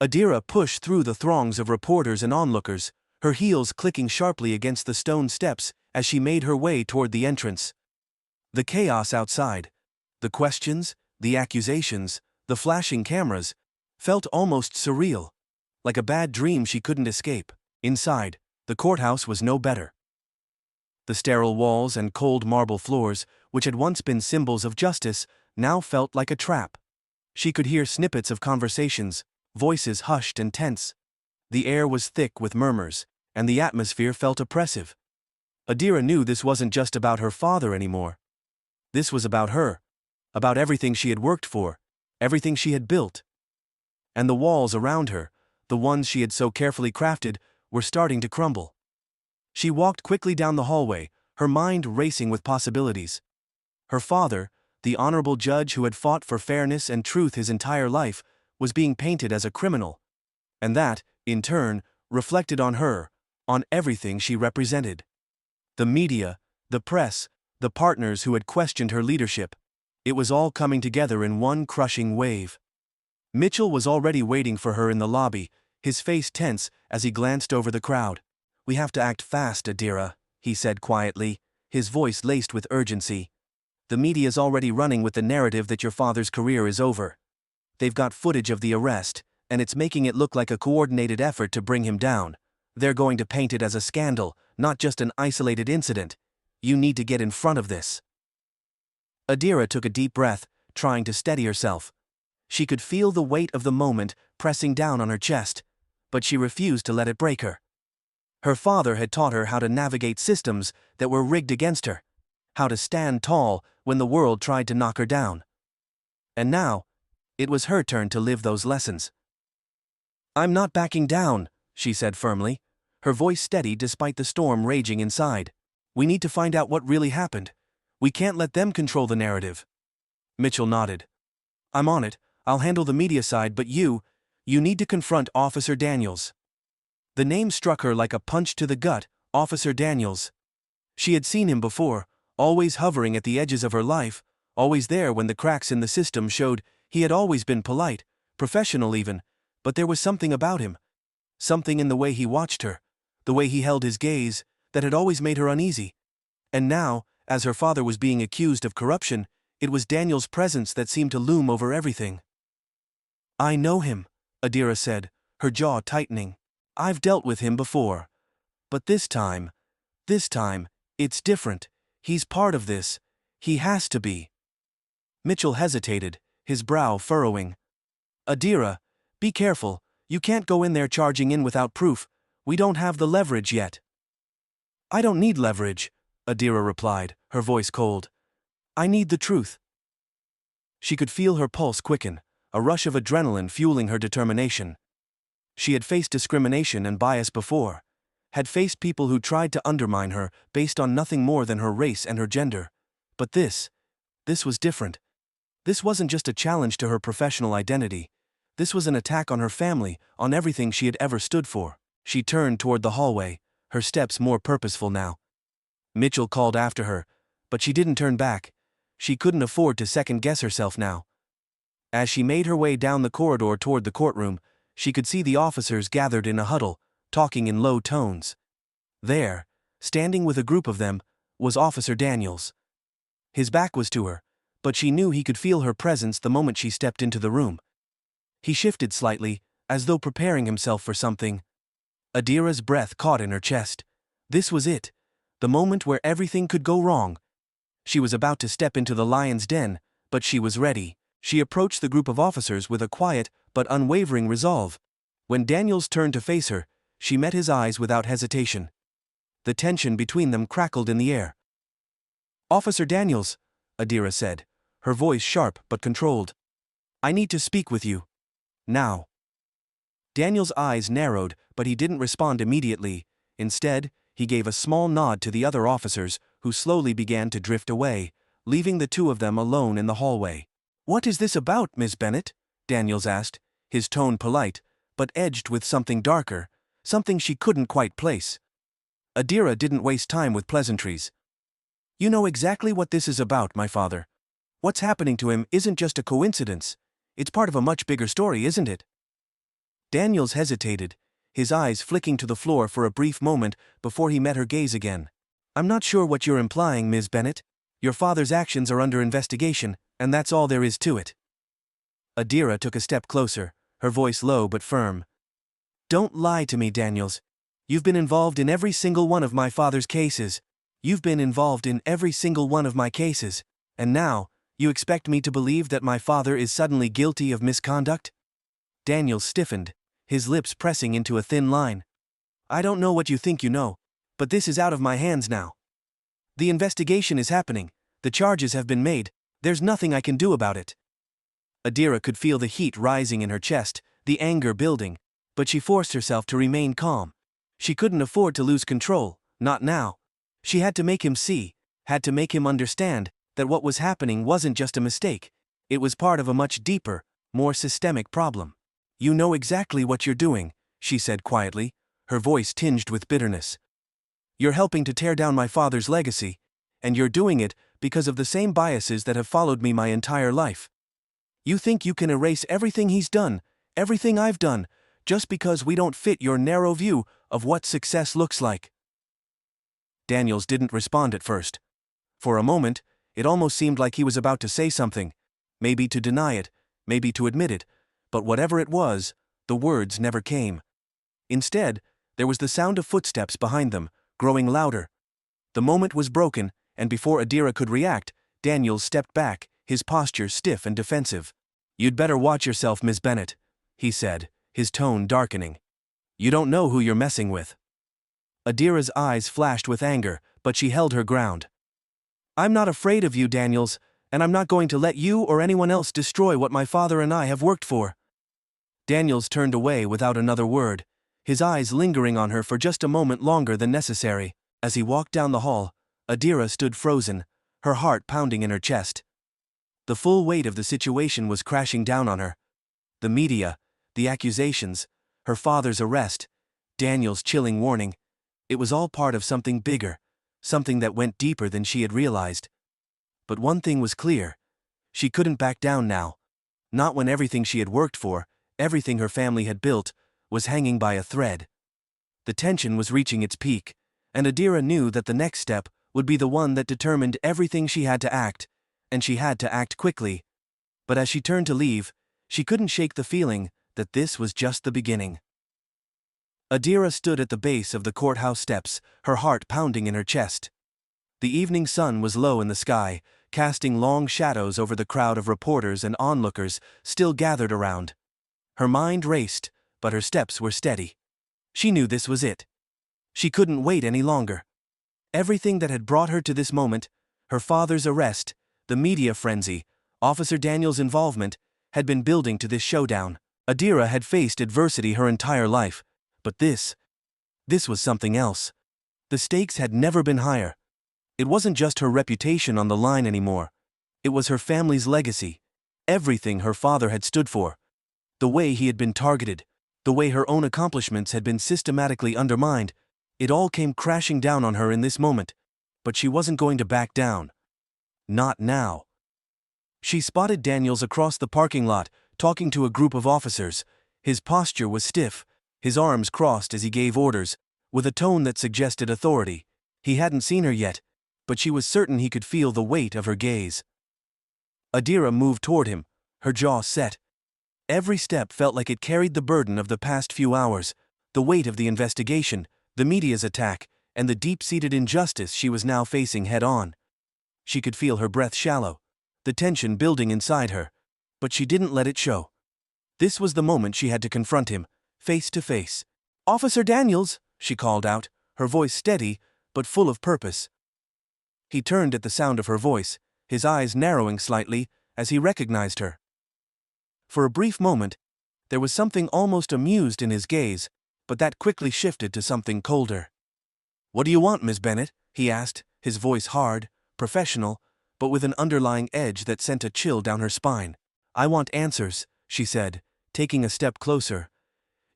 Adira pushed through the throngs of reporters and onlookers, her heels clicking sharply against the stone steps as she made her way toward the entrance. The chaos outside, the questions, the accusations, the flashing cameras, felt almost surreal, like a bad dream she couldn't escape. Inside, the courthouse was no better. The sterile walls and cold marble floors, which had once been symbols of justice, now felt like a trap. She could hear snippets of conversations, voices hushed and tense. The air was thick with murmurs, and the atmosphere felt oppressive. Adira knew this wasn't just about her father anymore. This was about her, about everything she had worked for, everything she had built. And the walls around her, the ones she had so carefully crafted, were starting to crumble. She walked quickly down the hallway, her mind racing with possibilities. Her father, the honorable judge who had fought for fairness and truth his entire life, was being painted as a criminal. And that, in turn, reflected on her, on everything she represented. The media, the press, the partners who had questioned her leadership. It was all coming together in one crushing wave. Mitchell was already waiting for her in the lobby, his face tense as he glanced over the crowd. "We have to act fast, Adira," he said quietly, his voice laced with urgency. "The media's already running with the narrative that your father's career is over. They've got footage of the arrest, and it's making it look like a coordinated effort to bring him down. They're going to paint it as a scandal, not just an isolated incident. You need to get in front of this." Adira took a deep breath, trying to steady herself. She could feel the weight of the moment pressing down on her chest, but she refused to let it break her. Her father had taught her how to navigate systems that were rigged against her, how to stand tall when the world tried to knock her down. And now, it was her turn to live those lessons. "I'm not backing down," she said firmly, her voice steady despite the storm raging inside. "We need to find out what really happened. We can't let them control the narrative." Mitchell nodded. "I'm on it. I'll handle the media side, but you need to confront Officer Daniels." The name struck her like a punch to the gut, Officer Daniels. She had seen him before, always hovering at the edges of her life, always there when the cracks in the system showed. He had always been polite, professional even, but there was something about him. Something in the way he watched her, the way he held his gaze, that had always made her uneasy. And now, as her father was being accused of corruption, it was Daniel's presence that seemed to loom over everything. "I know him," Adira said, her jaw tightening. "I've dealt with him before. But this time, it's different. He's part of this. He has to be." Mitchell hesitated, his brow furrowing. "Adira, be careful. You can't go in there charging in without proof. We don't have the leverage yet." "I don't need leverage," Adira replied, her voice cold. "I need the truth." She could feel her pulse quicken, a rush of adrenaline fueling her determination. She had faced discrimination and bias before, had faced people who tried to undermine her based on nothing more than her race and her gender. But this was different. This wasn't just a challenge to her professional identity. This was an attack on her family, on everything she had ever stood for. She turned toward the hallway, her steps more purposeful now. Mitchell called after her, but she didn't turn back. She couldn't afford to second-guess herself now. As she made her way down the corridor toward the courtroom, she could see the officers gathered in a huddle, talking in low tones. There, standing with a group of them, was Officer Daniels. His back was to her, but she knew he could feel her presence the moment she stepped into the room. He shifted slightly, as though preparing himself for something. Adira's breath caught in her chest. This was it, the moment where everything could go wrong. She was about to step into the lion's den, but she was ready. She approached the group of officers with a quiet but unwavering resolve. When Daniels turned to face her, she met his eyes without hesitation. The tension between them crackled in the air. "Officer Daniels," Adira said, her voice sharp but controlled. "I need to speak with you. Now." Daniels' eyes narrowed, but he didn't respond immediately. Instead, he gave a small nod to the other officers, who slowly began to drift away, leaving the two of them alone in the hallway. "What is this about, Miss Bennett?" Daniels asked, his tone polite, but edged with something darker, something she couldn't quite place. Adira didn't waste time with pleasantries. "You know exactly what this is about, my father. What's happening to him isn't just a coincidence. It's part of a much bigger story, isn't it?" Daniels hesitated, his eyes flicking to the floor for a brief moment before he met her gaze again. "I'm not sure what you're implying, Ms. Bennett. Your father's actions are under investigation, and that's all there is to it." Adira took a step closer, her voice low but firm. "Don't lie to me, Daniels. You've been involved in every single one of my father's cases. You've been involved in every single one of my cases. And now, you expect me to believe that my father is suddenly guilty of misconduct?" Daniels stiffened, his lips pressing into a thin line. "I don't know what you think you know, but this is out of my hands now. The investigation is happening, the charges have been made, there's nothing I can do about it." Adira could feel the heat rising in her chest, the anger building, but she forced herself to remain calm. She couldn't afford to lose control, not now. She had to make him see, had to make him understand, that what was happening wasn't just a mistake, it was part of a much deeper, more systemic problem. "You know exactly what you're doing," she said quietly, her voice tinged with bitterness. "You're helping to tear down my father's legacy, and you're doing it because of the same biases that have followed me my entire life. You think you can erase everything he's done, everything I've done, just because we don't fit your narrow view of what success looks like." Daniels didn't respond at first. For a moment, it almost seemed like he was about to say something, maybe to deny it, maybe to admit it, but whatever it was, the words never came. Instead, there was the sound of footsteps behind them, growing louder. The moment was broken, and before Adira could react, Daniels stepped back, his posture stiff and defensive. "You'd better watch yourself, Miss Bennett," he said, his tone darkening. "You don't know who you're messing with." Adira's eyes flashed with anger, but she held her ground. "I'm not afraid of you, Daniels, and I'm not going to let you or anyone else destroy what my father and I have worked for." Daniels turned away without another word, his eyes lingering on her for just a moment longer than necessary. As he walked down the hall, Adira stood frozen, her heart pounding in her chest. The full weight of the situation was crashing down on her. The media, the accusations, her father's arrest, Daniel's chilling warning. It was all part of something bigger, something that went deeper than she had realized. But one thing was clear. She couldn't back down now. Not when everything she had worked for, everything her family had built, was hanging by a thread. The tension was reaching its peak, And Adira knew that the next step would be the one that determined everything she had to act, and she had to act quickly. But as she turned to leave, she couldn't shake the feeling that this was just the beginning. Adira stood at the base of the courthouse steps, her heart pounding in her chest. The evening sun was low in the sky, casting long shadows over the crowd of reporters and onlookers still gathered around. Her mind raced, but her steps were steady. She knew this was it. She couldn't wait any longer. Everything that had brought her to this moment, her father's arrest, the media frenzy, Officer Daniels' involvement, had been building to this showdown. Adira had faced adversity her entire life, but this was something else. The stakes had never been higher. It wasn't just her reputation on the line anymore. It was her family's legacy, everything her father had stood for. The way he had been targeted, the way her own accomplishments had been systematically undermined, it all came crashing down on her in this moment. But she wasn't going to back down. Not now. She spotted Daniels across the parking lot, talking to a group of officers. His posture was stiff, his arms crossed as he gave orders, with a tone that suggested authority. He hadn't seen her yet, but she was certain he could feel the weight of her gaze. Adira moved toward him, her jaw set. Every step felt like it carried the burden of the past few hours, the weight of the investigation, the media's attack, and the deep-seated injustice she was now facing head-on. She could feel her breath shallow, the tension building inside her, but she didn't let it show. This was the moment she had to confront him, face to face. "Officer Daniels," she called out, her voice steady, but full of purpose. He turned at the sound of her voice, his eyes narrowing slightly as he recognized her. For a brief moment, there was something almost amused in his gaze, but that quickly shifted to something colder. "What do you want, Miss Bennett?" he asked, his voice hard, professional, but with an underlying edge that sent a chill down her spine. "I want answers," she said, taking a step closer.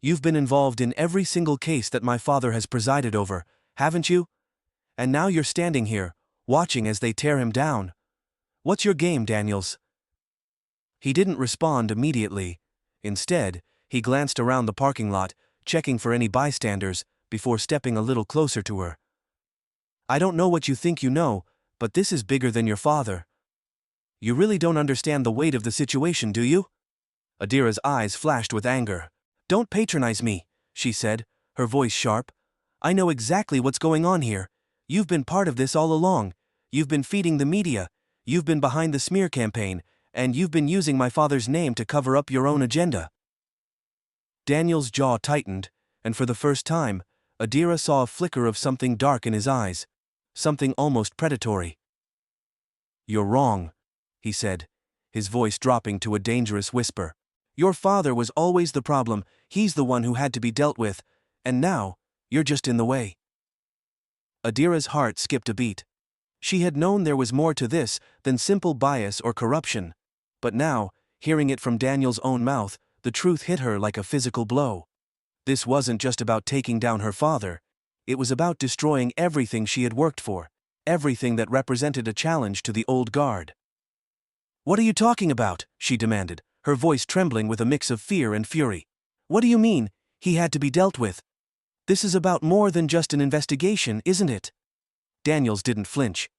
"You've been involved in every single case that my father has presided over, haven't you? And now you're standing here, watching as they tear him down. What's your game, Daniels?" He didn't respond immediately. Instead, he glanced around the parking lot, checking for any bystanders, before stepping a little closer to her. "I don't know what you think you know, but this is bigger than your father. You really don't understand the weight of the situation, do you?" Adira's eyes flashed with anger. "Don't patronize me," she said, her voice sharp. "I know exactly what's going on here. You've been part of this all along. You've been feeding the media. You've been behind the smear campaign, and you've been using my father's name to cover up your own agenda." Daniel's jaw tightened, and for the first time, Adira saw a flicker of something dark in his eyes, something almost predatory. "You're wrong," he said, his voice dropping to a dangerous whisper. "Your father was always the problem, he's the one who had to be dealt with, and now, you're just in the way." Adira's heart skipped a beat. She had known there was more to this than simple bias or corruption, but now, hearing it from Daniel's own mouth, the truth hit her like a physical blow. This wasn't just about taking down her father, it was about destroying everything she had worked for, everything that represented a challenge to the old guard. "What are you talking about?" she demanded, her voice trembling with a mix of fear and fury. "What do you mean, he had to be dealt with? This is about more than just an investigation, isn't it?" Daniels didn't flinch.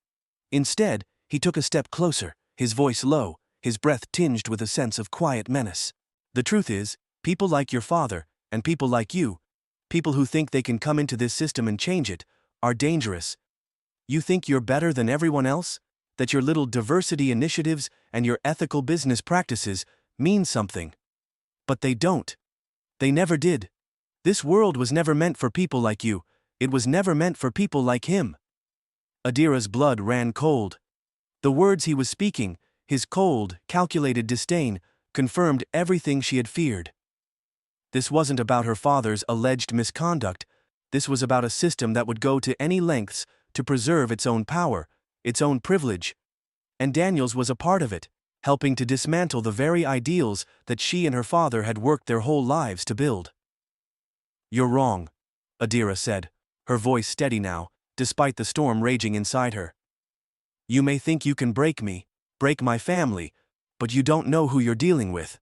Instead, he took a step closer, his voice low, his breath tinged with a sense of quiet menace. "The truth is, people like your father, and people like you, people who think they can come into this system and change it, are dangerous. You think you're better than everyone else? That your little diversity initiatives and your ethical business practices mean something. But they don't. They never did. This world was never meant for people like you, it was never meant for people like him." Adira's blood ran cold. The words he was speaking, his cold, calculated disdain, confirmed everything she had feared. This wasn't about her father's alleged misconduct, this was about a system that would go to any lengths to preserve its own power, its own privilege. And Daniels was a part of it, helping to dismantle the very ideals that she and her father had worked their whole lives to build. "You're wrong," Adira said, her voice steady now, despite the storm raging inside her. "You may think you can break me, break my family, but you don't know who you're dealing with."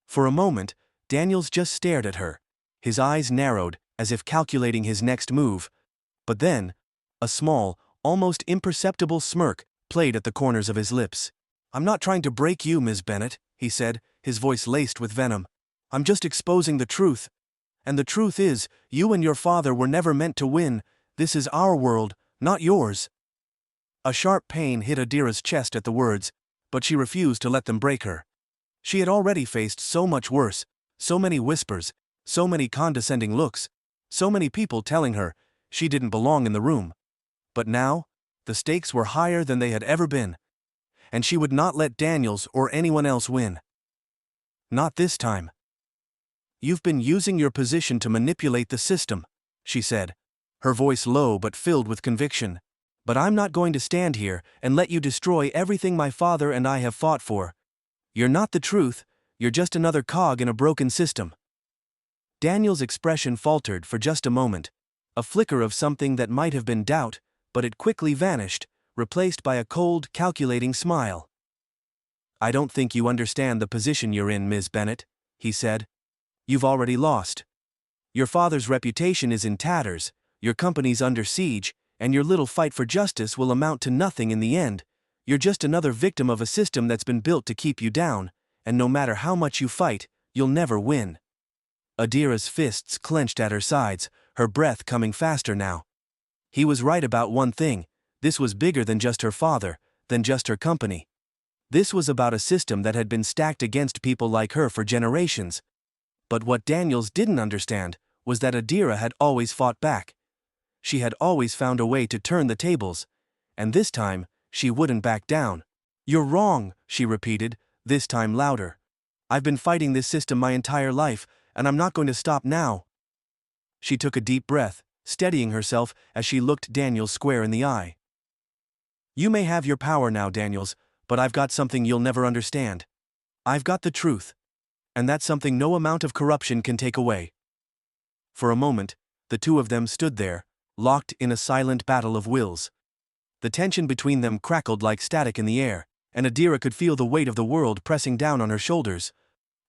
For a moment, Daniels just stared at her, his eyes narrowed, as if calculating his next move. But then, a small, almost imperceptible smirk played at the corners of his lips. "I'm not trying to break you, Ms. Bennett," he said, his voice laced with venom. "I'm just exposing the truth. And the truth is, you and your father were never meant to win. This is our world, not yours." A sharp pain hit Adira's chest at the words, but she refused to let them break her. She had already faced so much worse, so many whispers, so many condescending looks, so many people telling her she didn't belong in the room. But now, the stakes were higher than they had ever been, and she would not let Daniels or anyone else win. Not this time. "You've been using your position to manipulate the system," she said, her voice low but filled with conviction. "But I'm not going to stand here and let you destroy everything my father and I have fought for. You're not the truth, you're just another cog in a broken system." Daniel's expression faltered for just a moment, a flicker of something that might have been doubt, but it quickly vanished, replaced by a cold, calculating smile. "I don't think you understand the position you're in, Ms. Bennett," he said. "You've already lost. Your father's reputation is in tatters, your company's under siege, and your little fight for justice will amount to nothing in the end. You're just another victim of a system that's been built to keep you down, and no matter how much you fight, you'll never win." Adira's fists clenched at her sides, her breath coming faster now. He was right about one thing: this was bigger than just her father, than just her company. This was about a system that had been stacked against people like her for generations. But what Daniels didn't understand was that Adira had always fought back. She had always found a way to turn the tables, and this time, she wouldn't back down. "You're wrong," she repeated, this time louder. "I've been fighting this system my entire life, and I'm not going to stop now." She took a deep breath, steadying herself as she looked Daniels square in the eye. "You may have your power now, Daniels, but I've got something you'll never understand. I've got the truth. And that's something no amount of corruption can take away." For a moment, the two of them stood there, locked in a silent battle of wills. The tension between them crackled like static in the air, and Adira could feel the weight of the world pressing down on her shoulders.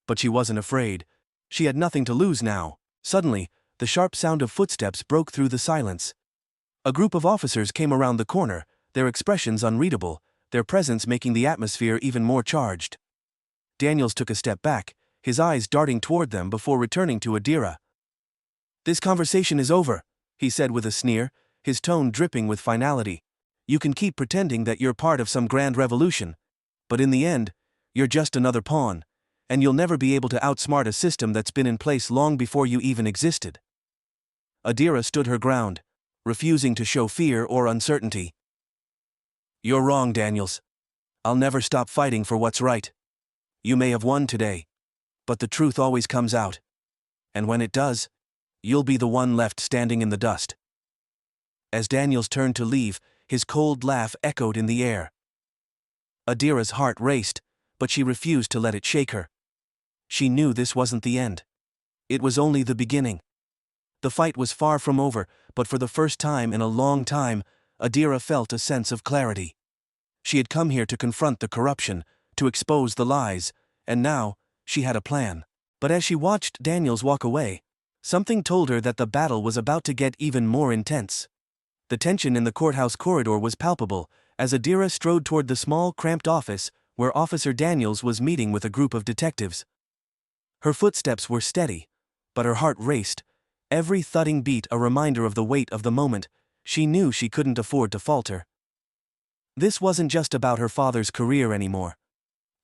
But she wasn't afraid. She had nothing to lose now. Suddenly, the sharp sound of footsteps broke through the silence. A group of officers came around the corner, their expressions unreadable, their presence making the atmosphere even more charged. Daniels took a step back, his eyes darting toward them before returning to Adira. "This conversation is over," he said with a sneer, his tone dripping with finality. "You can keep pretending that you're part of some grand revolution, but in the end, you're just another pawn, and you'll never be able to outsmart a system that's been in place long before you even existed." Adira stood her ground, refusing to show fear or uncertainty. "You're wrong, Daniels. I'll never stop fighting for what's right. You may have won today, but the truth always comes out. And when it does, you'll be the one left standing in the dust." As Daniels turned to leave, his cold laugh echoed in the air. Adira's heart raced, but she refused to let it shake her. She knew this wasn't the end. It was only the beginning. The fight was far from over, but for the first time in a long time, Adira felt a sense of clarity. She had come here to confront the corruption, to expose the lies, and now, she had a plan. But as she watched Daniels walk away, something told her that the battle was about to get even more intense. The tension in the courthouse corridor was palpable, as Adira strode toward the small, cramped office where Officer Daniels was meeting with a group of detectives. Her footsteps were steady, but her heart raced, every thudding beat a reminder of the weight of the moment. She knew she couldn't afford to falter. This wasn't just about her father's career anymore.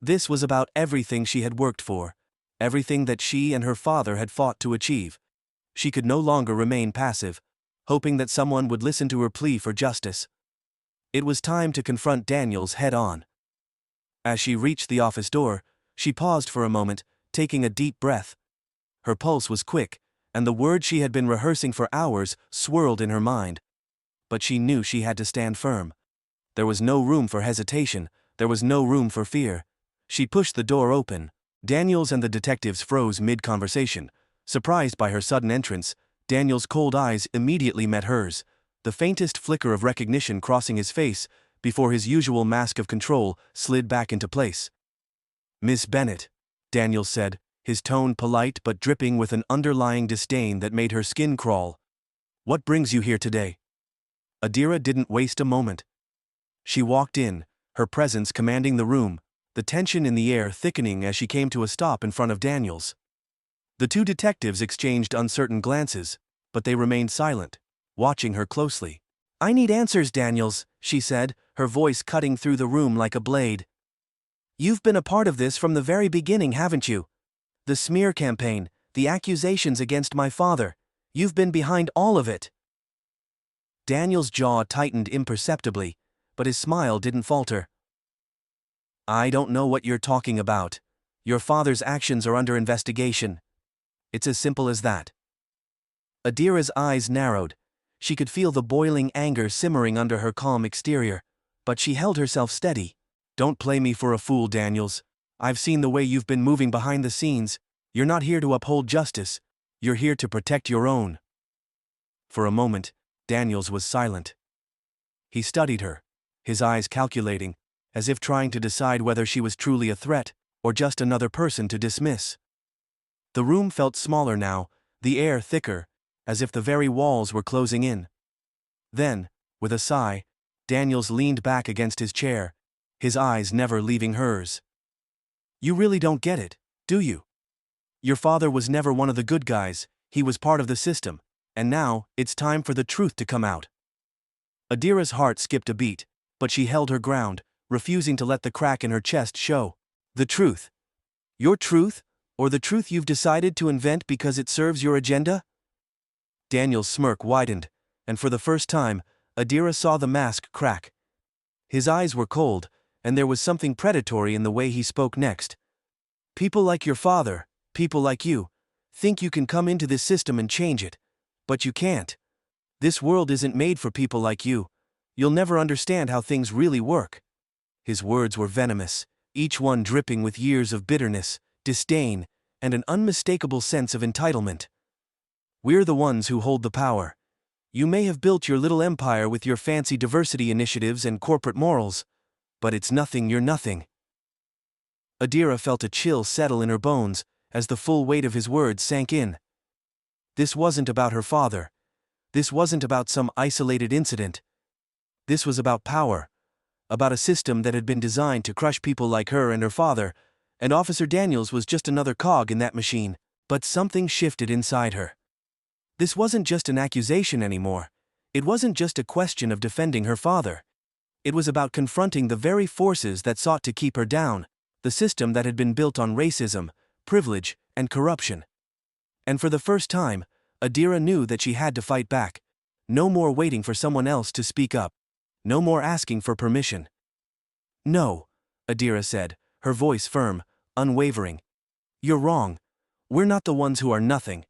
This was about everything she had worked for, everything that she and her father had fought to achieve. She could no longer remain passive, hoping that someone would listen to her plea for justice. It was time to confront Daniels head-on. As she reached the office door, she paused for a moment, taking a deep breath. Her pulse was quick, and the words she had been rehearsing for hours swirled in her mind. But she knew she had to stand firm. There was no room for hesitation, there was no room for fear. She pushed the door open. Daniels and the detectives froze mid-conversation. Surprised by her sudden entrance, Daniels' cold eyes immediately met hers, the faintest flicker of recognition crossing his face before his usual mask of control slid back into place. "Miss Bennett," Daniels said, his tone polite but dripping with an underlying disdain that made her skin crawl. "What brings you here today?" Adira didn't waste a moment. She walked in, her presence commanding the room, the tension in the air thickening as she came to a stop in front of Daniels. The two detectives exchanged uncertain glances, but they remained silent, watching her closely. "I need answers, Daniels," she said, her voice cutting through the room like a blade. "You've been a part of this from the very beginning, haven't you? The smear campaign, the accusations against my father. You've been behind all of it." Daniel's jaw tightened imperceptibly, but his smile didn't falter. "I don't know what you're talking about. Your father's actions are under investigation. It's as simple as that." Adira's eyes narrowed. She could feel the boiling anger simmering under her calm exterior, but she held herself steady. "Don't play me for a fool, Daniels. I've seen the way you've been moving behind the scenes. You're not here to uphold justice. You're here to protect your own." For a moment, Daniels was silent. He studied her, his eyes calculating, as if trying to decide whether she was truly a threat or just another person to dismiss. The room felt smaller now, the air thicker, as if the very walls were closing in. Then, with a sigh, Daniels leaned back against his chair, his eyes never leaving hers. "You really don't get it, do you? Your father was never one of the good guys, he was part of the system, and now, it's time for the truth to come out." Adira's heart skipped a beat, but she held her ground, refusing to let the crack in her chest show. "The truth? Your truth, or the truth you've decided to invent because it serves your agenda?" Daniel's smirk widened, and for the first time, Adira saw the mask crack. His eyes were cold, and there was something predatory in the way he spoke next. "People like your father, people like you, think you can come into this system and change it. But you can't. This world isn't made for people like you. You'll never understand how things really work." His words were venomous, each one dripping with years of bitterness, disdain, and an unmistakable sense of entitlement. "We're the ones who hold the power. You may have built your little empire with your fancy diversity initiatives and corporate morals, but it's nothing, you're nothing." Adira felt a chill settle in her bones as the full weight of his words sank in. This wasn't about her father. This wasn't about some isolated incident. This was about power, about a system that had been designed to crush people like her and her father, and Officer Daniels was just another cog in that machine. But something shifted inside her. This wasn't just an accusation anymore. It wasn't just a question of defending her father. It was about confronting the very forces that sought to keep her down, the system that had been built on racism, privilege, and corruption. And for the first time, Adira knew that she had to fight back. No more waiting for someone else to speak up. No more asking for permission. "No," Adira said, her voice firm, unwavering. "You're wrong. We're not the ones who are nothing.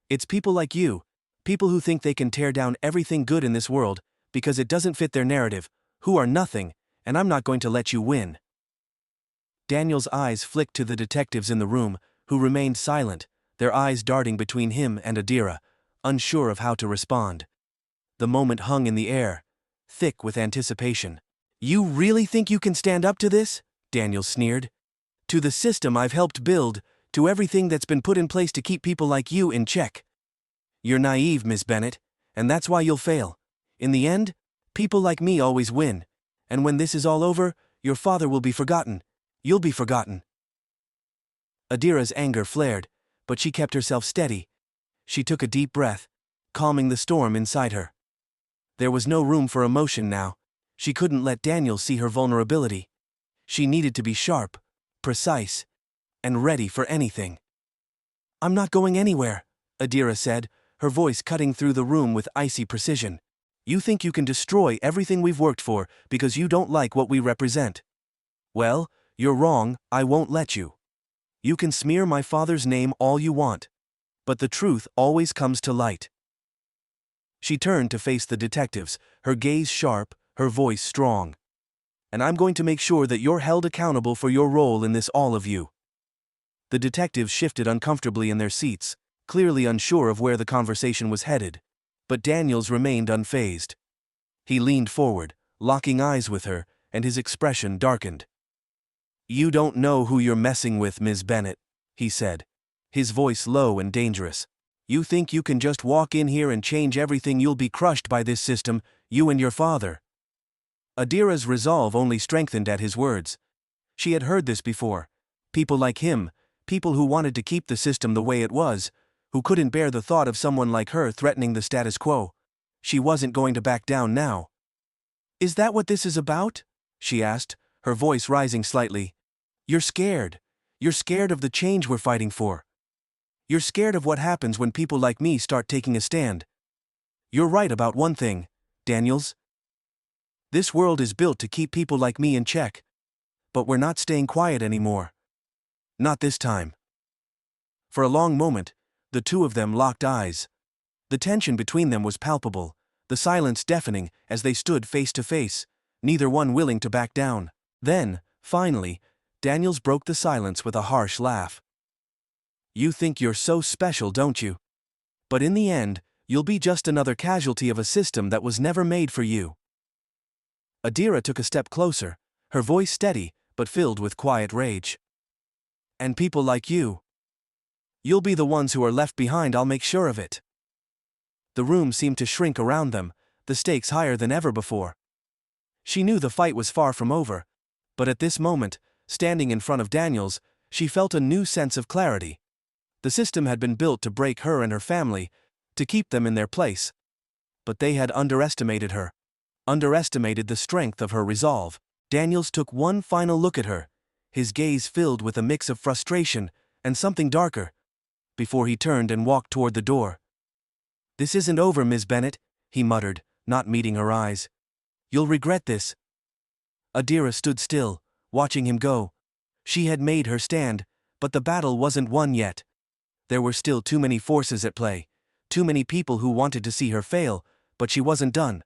It's people like you, people who think they can tear down everything good in this world because it doesn't fit their narrative, who are nothing, and I'm not going to let you win." Daniel's eyes flicked to the detectives in the room, who remained silent, their eyes darting between him and Adira, unsure of how to respond. The moment hung in the air, thick with anticipation. "You really think you can stand up to this?" Daniel sneered. "To the system I've helped build, to everything that's been put in place to keep people like you in check. You're naive, Miss Bennett, and that's why you'll fail. In the end, people like me always win, and when this is all over, your father will be forgotten. You'll be forgotten." Adira's anger flared, but she kept herself steady. She took a deep breath, calming the storm inside her. There was no room for emotion now. She couldn't let Daniel see her vulnerability. She needed to be sharp, precise, and ready for anything. "I'm not going anywhere," Adira said, her voice cutting through the room with icy precision. "You think you can destroy everything we've worked for because you don't like what we represent. Well, you're wrong, I won't let you. You can smear my father's name all you want. But the truth always comes to light." She turned to face the detectives, her gaze sharp, her voice strong. "And I'm going to make sure that you're held accountable for your role in this, all of you." The detectives shifted uncomfortably in their seats, clearly unsure of where the conversation was headed. But Daniels remained unfazed. He leaned forward, locking eyes with her, and his expression darkened. "You don't know who you're messing with, Ms. Bennett," he said, his voice low and dangerous. "You think you can just walk in here and change everything? You'll be crushed by this system. You and your father. Adira's resolve only strengthened at his words. She had heard this before. People like him, people who wanted to keep the system the way it was, who couldn't bear the thought of someone like her threatening the status quo. She wasn't going to back down now. Is that what this is about? She asked, her voice rising slightly. You're scared. You're scared of the change we're fighting for. You're scared of what happens when people like me start taking a stand. You're right about one thing, Daniels. This world is built to keep people like me in check. But we're not staying quiet anymore. Not this time. For a long moment, the two of them locked eyes. The tension between them was palpable, the silence deafening as they stood face to face, neither one willing to back down. Then, finally, Daniels broke the silence with a harsh laugh. You think you're so special, don't you? But in the end, you'll be just another casualty of a system that was never made for you. Adira took a step closer, her voice steady, but filled with quiet rage. And people like you. You'll be the ones who are left behind, I'll make sure of it. The room seemed to shrink around them, the stakes higher than ever before. She knew the fight was far from over, but at this moment, standing in front of Daniels, she felt a new sense of clarity. The system had been built to break her and her family, to keep them in their place. But they had underestimated her. Underestimated the strength of her resolve. Daniels took one final look at her, his gaze filled with a mix of frustration and something darker, before he turned and walked toward the door. This isn't over, Ms. Bennett, he muttered, not meeting her eyes. You'll regret this. Adira stood still, watching him go. She had made her stand, but the battle wasn't won yet. There were still too many forces at play, too many people who wanted to see her fail, but she wasn't done.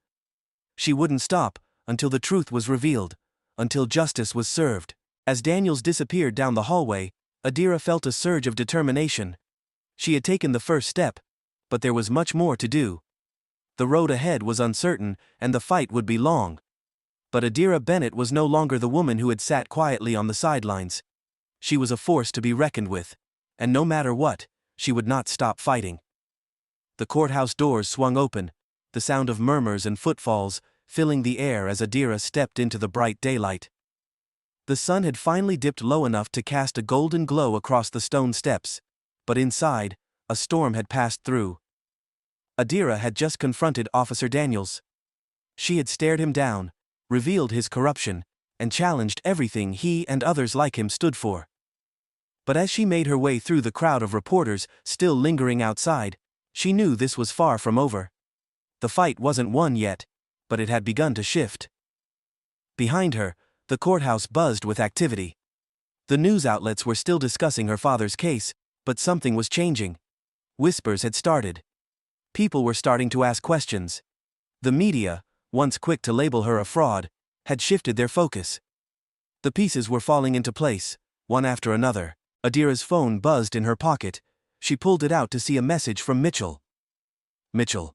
She wouldn't stop until the truth was revealed, until justice was served. As Daniels disappeared down the hallway, Adira felt a surge of determination. She had taken the first step, but there was much more to do. The road ahead was uncertain, and the fight would be long. But Adira Bennett was no longer the woman who had sat quietly on the sidelines. She was a force to be reckoned with, and no matter what, she would not stop fighting. The courthouse doors swung open, the sound of murmurs and footfalls filling the air as Adira stepped into the bright daylight. The sun had finally dipped low enough to cast a golden glow across the stone steps, but inside, a storm had passed through. Adira had just confronted Officer Daniels. She had stared him down, revealed his corruption, and challenged everything he and others like him stood for. But as she made her way through the crowd of reporters still lingering outside, she knew this was far from over. The fight wasn't won yet, but it had begun to shift. Behind her, the courthouse buzzed with activity. The news outlets were still discussing her father's case, but something was changing. Whispers had started. People were starting to ask questions. The media, once quick to label her a fraud, had shifted their focus. The pieces were falling into place, one after another. Adira's phone buzzed in her pocket. She pulled it out to see a message from Mitchell. Mitchell.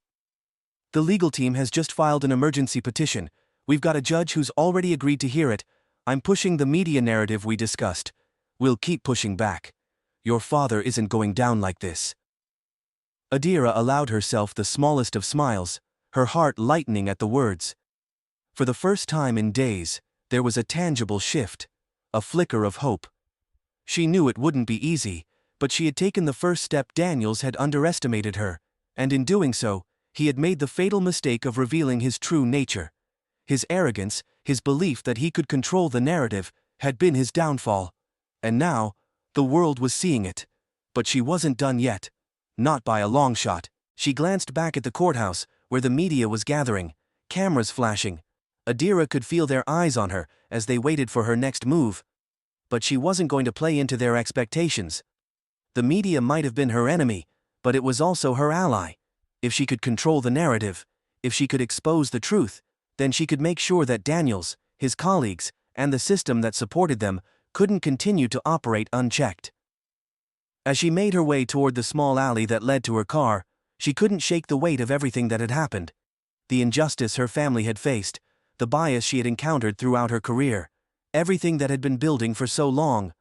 The legal team has just filed an emergency petition. We've got a judge who's already agreed to hear it. I'm pushing the media narrative we discussed. We'll keep pushing back. Your father isn't going down like this. Adira allowed herself the smallest of smiles, her heart lightening at the words. For the first time in days, there was a tangible shift, a flicker of hope. She knew it wouldn't be easy, but she had taken the first step. Daniels had underestimated her, and in doing so, he had made the fatal mistake of revealing his true nature. His arrogance, his belief that he could control the narrative, had been his downfall. And now, the world was seeing it. But she wasn't done yet. Not by a long shot. She glanced back at the courthouse, where the media was gathering, cameras flashing. Adira could feel their eyes on her as they waited for her next move. But she wasn't going to play into their expectations. The media might have been her enemy, but it was also her ally. If she could control the narrative, if she could expose the truth, then she could make sure that Daniels, his colleagues, and the system that supported them couldn't continue to operate unchecked. As she made her way toward the small alley that led to her car, she couldn't shake the weight of everything that had happened. The injustice her family had faced, the bias she had encountered throughout her career, everything that had been building for so long.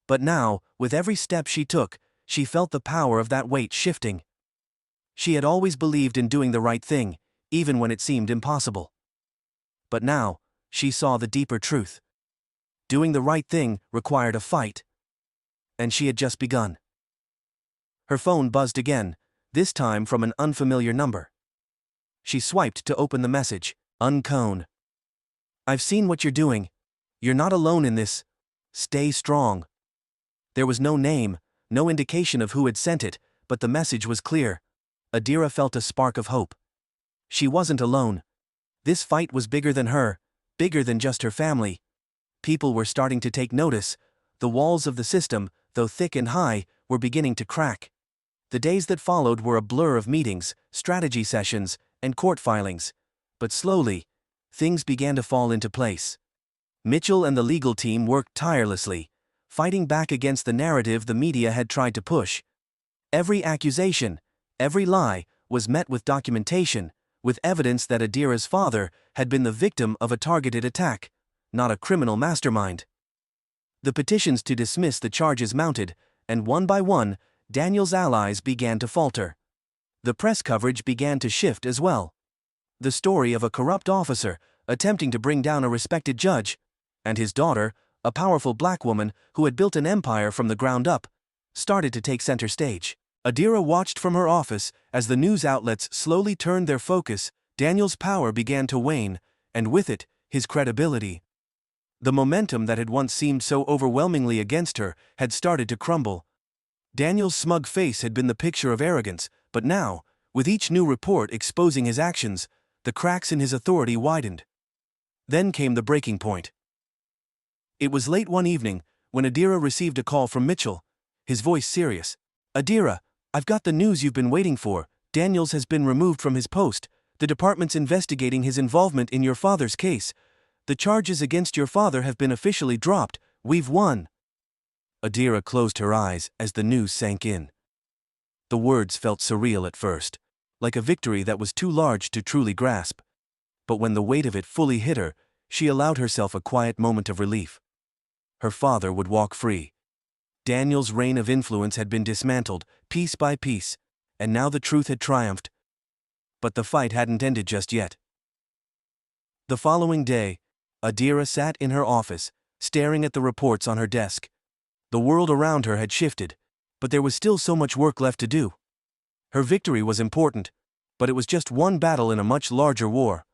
But now, with every step she took, she felt the power of that weight shifting. She had always believed in doing the right thing, even when it seemed impossible. But now, she saw the deeper truth. Doing the right thing required a fight. And she had just begun. Her phone buzzed again, this time from an unfamiliar number. She swiped to open the message. Uncone. I've seen what you're doing. You're not alone in this. Stay strong. There was no name, no indication of who had sent it, but the message was clear. Adira felt a spark of hope. She wasn't alone. This fight was bigger than her, bigger than just her family. People were starting to take notice. The walls of the system, though thick and high, were beginning to crack. The days that followed were a blur of meetings, strategy sessions, and court filings. But slowly, things began to fall into place. Mitchell and the legal team worked tirelessly, fighting back against the narrative the media had tried to push. Every accusation, every lie, was met with documentation, with evidence that Adira's father had been the victim of a targeted attack, not a criminal mastermind. The petitions to dismiss the charges mounted, and one by one, Daniel's allies began to falter. The press coverage began to shift as well. The story of a corrupt officer attempting to bring down a respected judge, and his daughter, a powerful black woman who had built an empire from the ground up, started to take center stage. Adira watched from her office as the news outlets slowly turned their focus. Daniel's power began to wane, and with it, his credibility. The momentum that had once seemed so overwhelmingly against her had started to crumble. Daniel's smug face had been the picture of arrogance, but now, with each new report exposing his actions, the cracks in his authority widened. Then came the breaking point. It was late one evening when Adira received a call from Mitchell, his voice serious. Adira, I've got the news you've been waiting for. Daniels has been removed from his post. The department's investigating his involvement in your father's case. The charges against your father have been officially dropped. We've won. Adira closed her eyes as the news sank in. The words felt surreal at first, like a victory that was too large to truly grasp. But when the weight of it fully hit her, she allowed herself a quiet moment of relief. Her father would walk free. Daniel's reign of influence had been dismantled, piece by piece, and now the truth had triumphed. But the fight hadn't ended just yet. The following day, Adira sat in her office, staring at the reports on her desk. The world around her had shifted, but there was still so much work left to do. Her victory was important, but it was just one battle in a much larger war.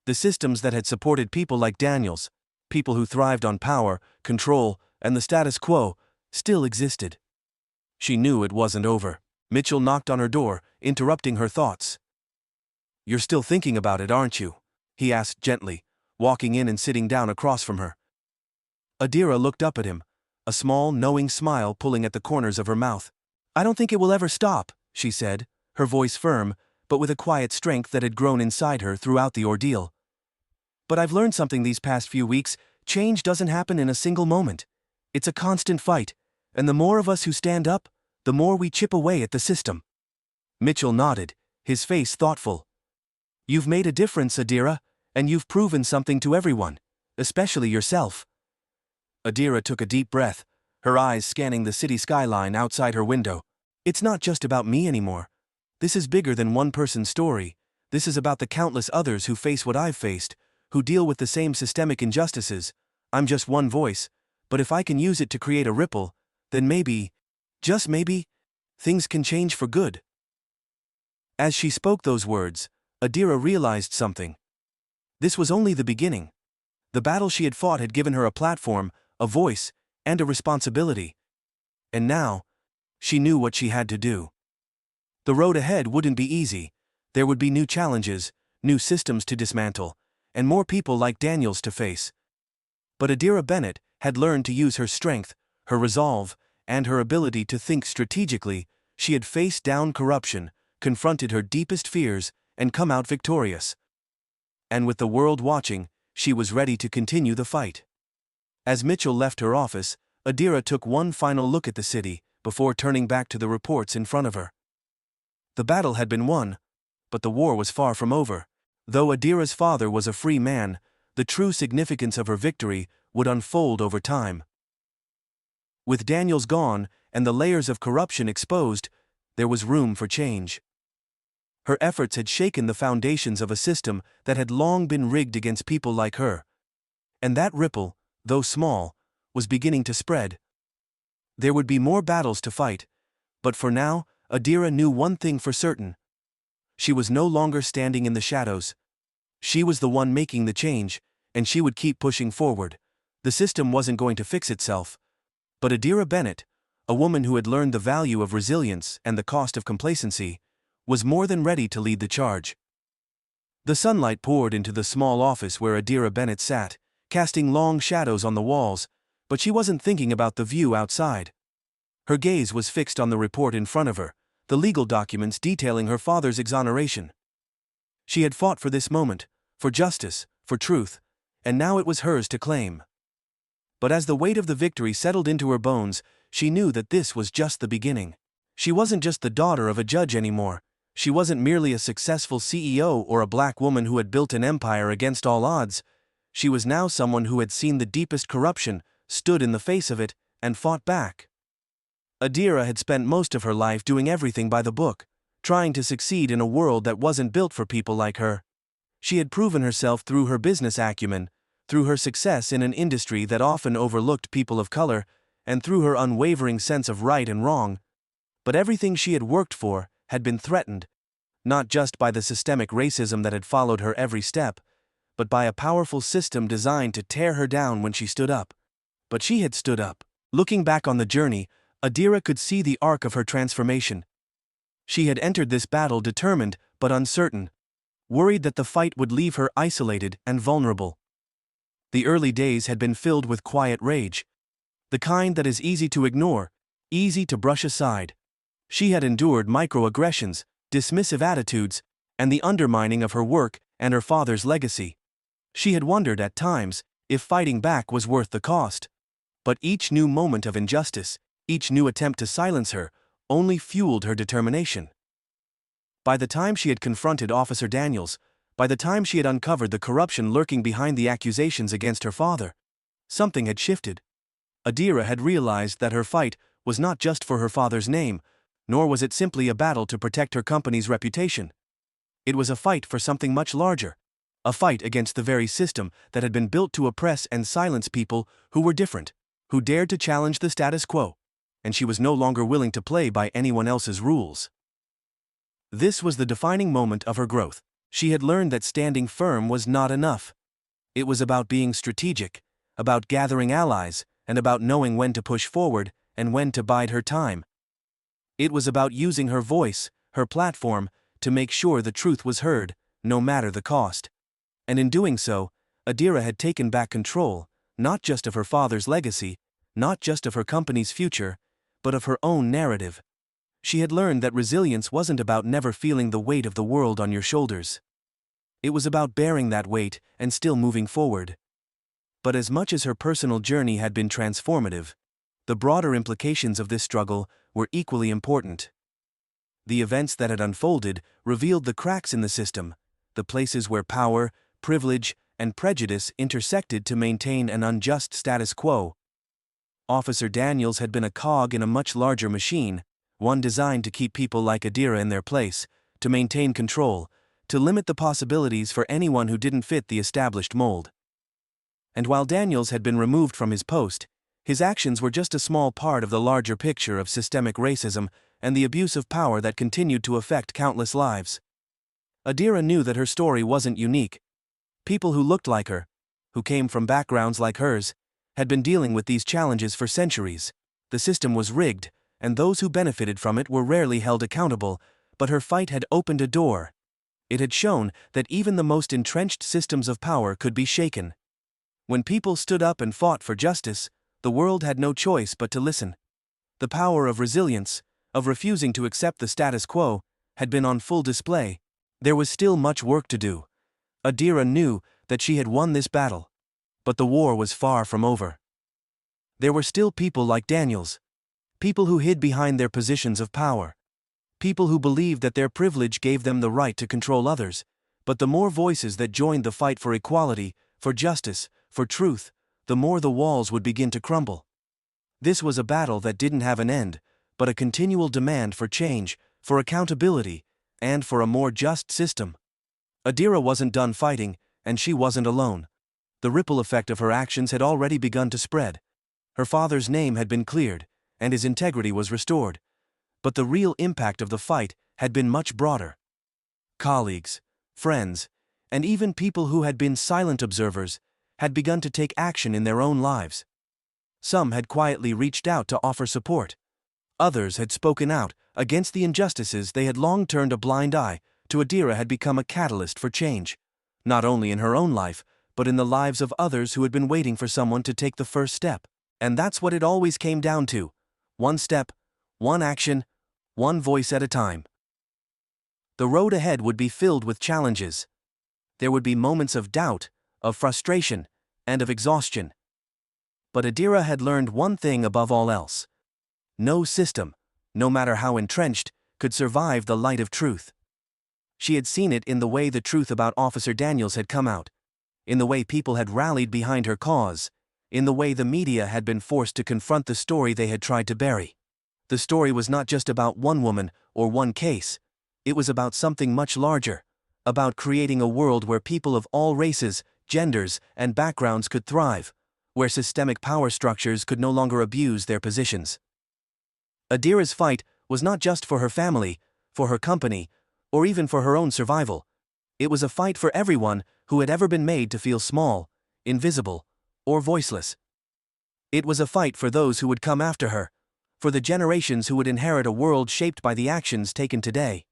The systems that had supported people like Daniels, people who thrived on power, control, and the status quo, still existed. She knew it wasn't over. Mitchell knocked on her door, interrupting her thoughts. "You're still thinking about it, aren't you?" he asked gently, walking in and sitting down across from her. Adira looked up at him, a small, knowing smile pulling at the corners of her mouth. "I don't think it will ever stop," she said, her voice firm, but with a quiet strength that had grown inside her throughout the ordeal. "But I've learned something these past few weeks. Change doesn't happen in a single moment. It's a constant fight, and the more of us who stand up, the more we chip away at the system." Mitchell nodded, his face thoughtful. "You've made a difference, Adira, and you've proven something to everyone, especially yourself." Adira took a deep breath, her eyes scanning the city skyline outside her window. "It's not just about me anymore. This is bigger than one person's story. This is about the countless others who face what I've faced, who deal with the same systemic injustices. I'm just one voice, but if I can use it to create a ripple, then maybe, just maybe, things can change for good." As she spoke those words, Adira realized something. This was only the beginning. The battle she had fought had given her a platform, a voice, and a responsibility. And now, she knew what she had to do. The road ahead wouldn't be easy. There would be new challenges, new systems to dismantle, and more people like Daniels to face. But Adira Bennett had learned to use her strength, her resolve, and her ability to think strategically. She had faced down corruption, confronted her deepest fears, and come out victorious. And with the world watching, she was ready to continue the fight. As Mitchell left her office, Adira took one final look at the city before turning back to the reports in front of her. The battle had been won, but the war was far from over. Though Adira's father was a free man, the true significance of her victory would unfold over time. With Daniels gone and the layers of corruption exposed, there was room for change. Her efforts had shaken the foundations of a system that had long been rigged against people like her. And that ripple, though small, was beginning to spread. There would be more battles to fight, but for now, Adira knew one thing for certain. She was no longer standing in the shadows. She was the one making the change, and she would keep pushing forward. The system wasn't going to fix itself. But Adira Bennett, a woman who had learned the value of resilience and the cost of complacency, was more than ready to lead the charge. The sunlight poured into the small office where Adira Bennett sat, casting long shadows on the walls, but she wasn't thinking about the view outside. Her gaze was fixed on the report in front of her, the legal documents detailing her father's exoneration. She had fought for this moment, for justice, for truth, and now it was hers to claim. But as the weight of the victory settled into her bones, she knew that this was just the beginning. She wasn't just the daughter of a judge anymore. She wasn't merely a successful CEO or a black woman who had built an empire against all odds. She was now someone who had seen the deepest corruption, stood in the face of it, and fought back. Adira had spent most of her life doing everything by the book, trying to succeed in a world that wasn't built for people like her. She had proven herself through her business acumen, through her success in an industry that often overlooked people of color, and through her unwavering sense of right and wrong. But everything she had worked for had been threatened, not just by the systemic racism that had followed her every step, but by a powerful system designed to tear her down when she stood up. But she had stood up. Looking back on the journey, Adira could see the arc of her transformation. She had entered this battle determined but uncertain, worried that the fight would leave her isolated and vulnerable. The early days had been filled with quiet rage, the kind that is easy to ignore, easy to brush aside. She had endured microaggressions, dismissive attitudes, and the undermining of her work and her father's legacy. She had wondered at times if fighting back was worth the cost. But each new moment of injustice, each new attempt to silence her, only fueled her determination. By the time she had confronted Officer Daniels, by the time she had uncovered the corruption lurking behind the accusations against her father, something had shifted. Adira had realized that her fight was not just for her father's name, nor was it simply a battle to protect her company's reputation. It was a fight for something much larger, a fight against the very system that had been built to oppress and silence people who were different, who dared to challenge the status quo, and she was no longer willing to play by anyone else's rules. This was the defining moment of her growth. She had learned that standing firm was not enough. It was about being strategic, about gathering allies, and about knowing when to push forward and when to bide her time. It was about using her voice, her platform, to make sure the truth was heard, no matter the cost. And in doing so, Adira had taken back control, not just of her father's legacy, not just of her company's future, but of her own narrative. She had learned that resilience wasn't about never feeling the weight of the world on your shoulders. It was about bearing that weight and still moving forward. But as much as her personal journey had been transformative, the broader implications of this struggle were equally important. The events that had unfolded revealed the cracks in the system, the places where power, privilege, and prejudice intersected to maintain an unjust status quo. Officer Daniels had been a cog in a much larger machine, one designed to keep people like Adira in their place, to maintain control, to limit the possibilities for anyone who didn't fit the established mold. And while Daniels had been removed from his post, his actions were just a small part of the larger picture of systemic racism and the abuse of power that continued to affect countless lives. Adira knew that her story wasn't unique. People who looked like her, who came from backgrounds like hers, had been dealing with these challenges for centuries. The system was rigged, and those who benefited from it were rarely held accountable, but her fight had opened a door. It had shown that even the most entrenched systems of power could be shaken. When people stood up and fought for justice, the world had no choice but to listen. The power of resilience, of refusing to accept the status quo, had been on full display. There was still much work to do. Adira knew that she had won this battle, but the war was far from over. There were still people like Daniels, people who hid behind their positions of power, people who believed that their privilege gave them the right to control others, but the more voices that joined the fight for equality, for justice, for truth, the more the walls would begin to crumble. This was a battle that didn't have an end, but a continual demand for change, for accountability, and for a more just system. Adira wasn't done fighting, and she wasn't alone. The ripple effect of her actions had already begun to spread. Her father's name had been cleared, and his integrity was restored. But the real impact of the fight had been much broader. Colleagues, friends, and even people who had been silent observers had begun to take action in their own lives. Some had quietly reached out to offer support. Others had spoken out against the injustices they had long turned a blind eye to. Adira had become a catalyst for change, not only in her own life, but in the lives of others who had been waiting for someone to take the first step. And that's what it always came down to: one step, one action, one voice at a time. The road ahead would be filled with challenges. There would be moments of doubt, of frustration, and of exhaustion. But Adira had learned one thing above all else: no system, no matter how entrenched, could survive the light of truth. She had seen it in the way the truth about Officer Daniels had come out, in the way people had rallied behind her cause, in the way the media had been forced to confront the story they had tried to bury. The story was not just about one woman or one case. It was about something much larger, about creating a world where people of all races, genders, and backgrounds could thrive, where systemic power structures could no longer abuse their positions. Adira's fight was not just for her family, for her company, or even for her own survival. It was a fight for everyone who had ever been made to feel small, invisible, or voiceless. It was a fight for those who would come after her, for the generations who would inherit a world shaped by the actions taken today.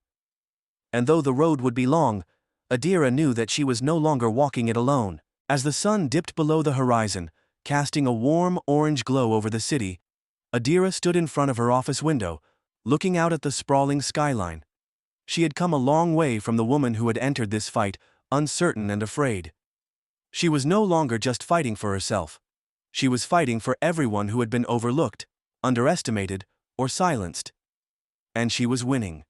And though the road would be long, Adira knew that she was no longer walking it alone. As the sun dipped below the horizon, casting a warm orange glow over the city, Adira stood in front of her office window, looking out at the sprawling skyline. She had come a long way from the woman who had entered this fight, uncertain and afraid. She was no longer just fighting for herself. She was fighting for everyone who had been overlooked, underestimated, or silenced. And she was winning.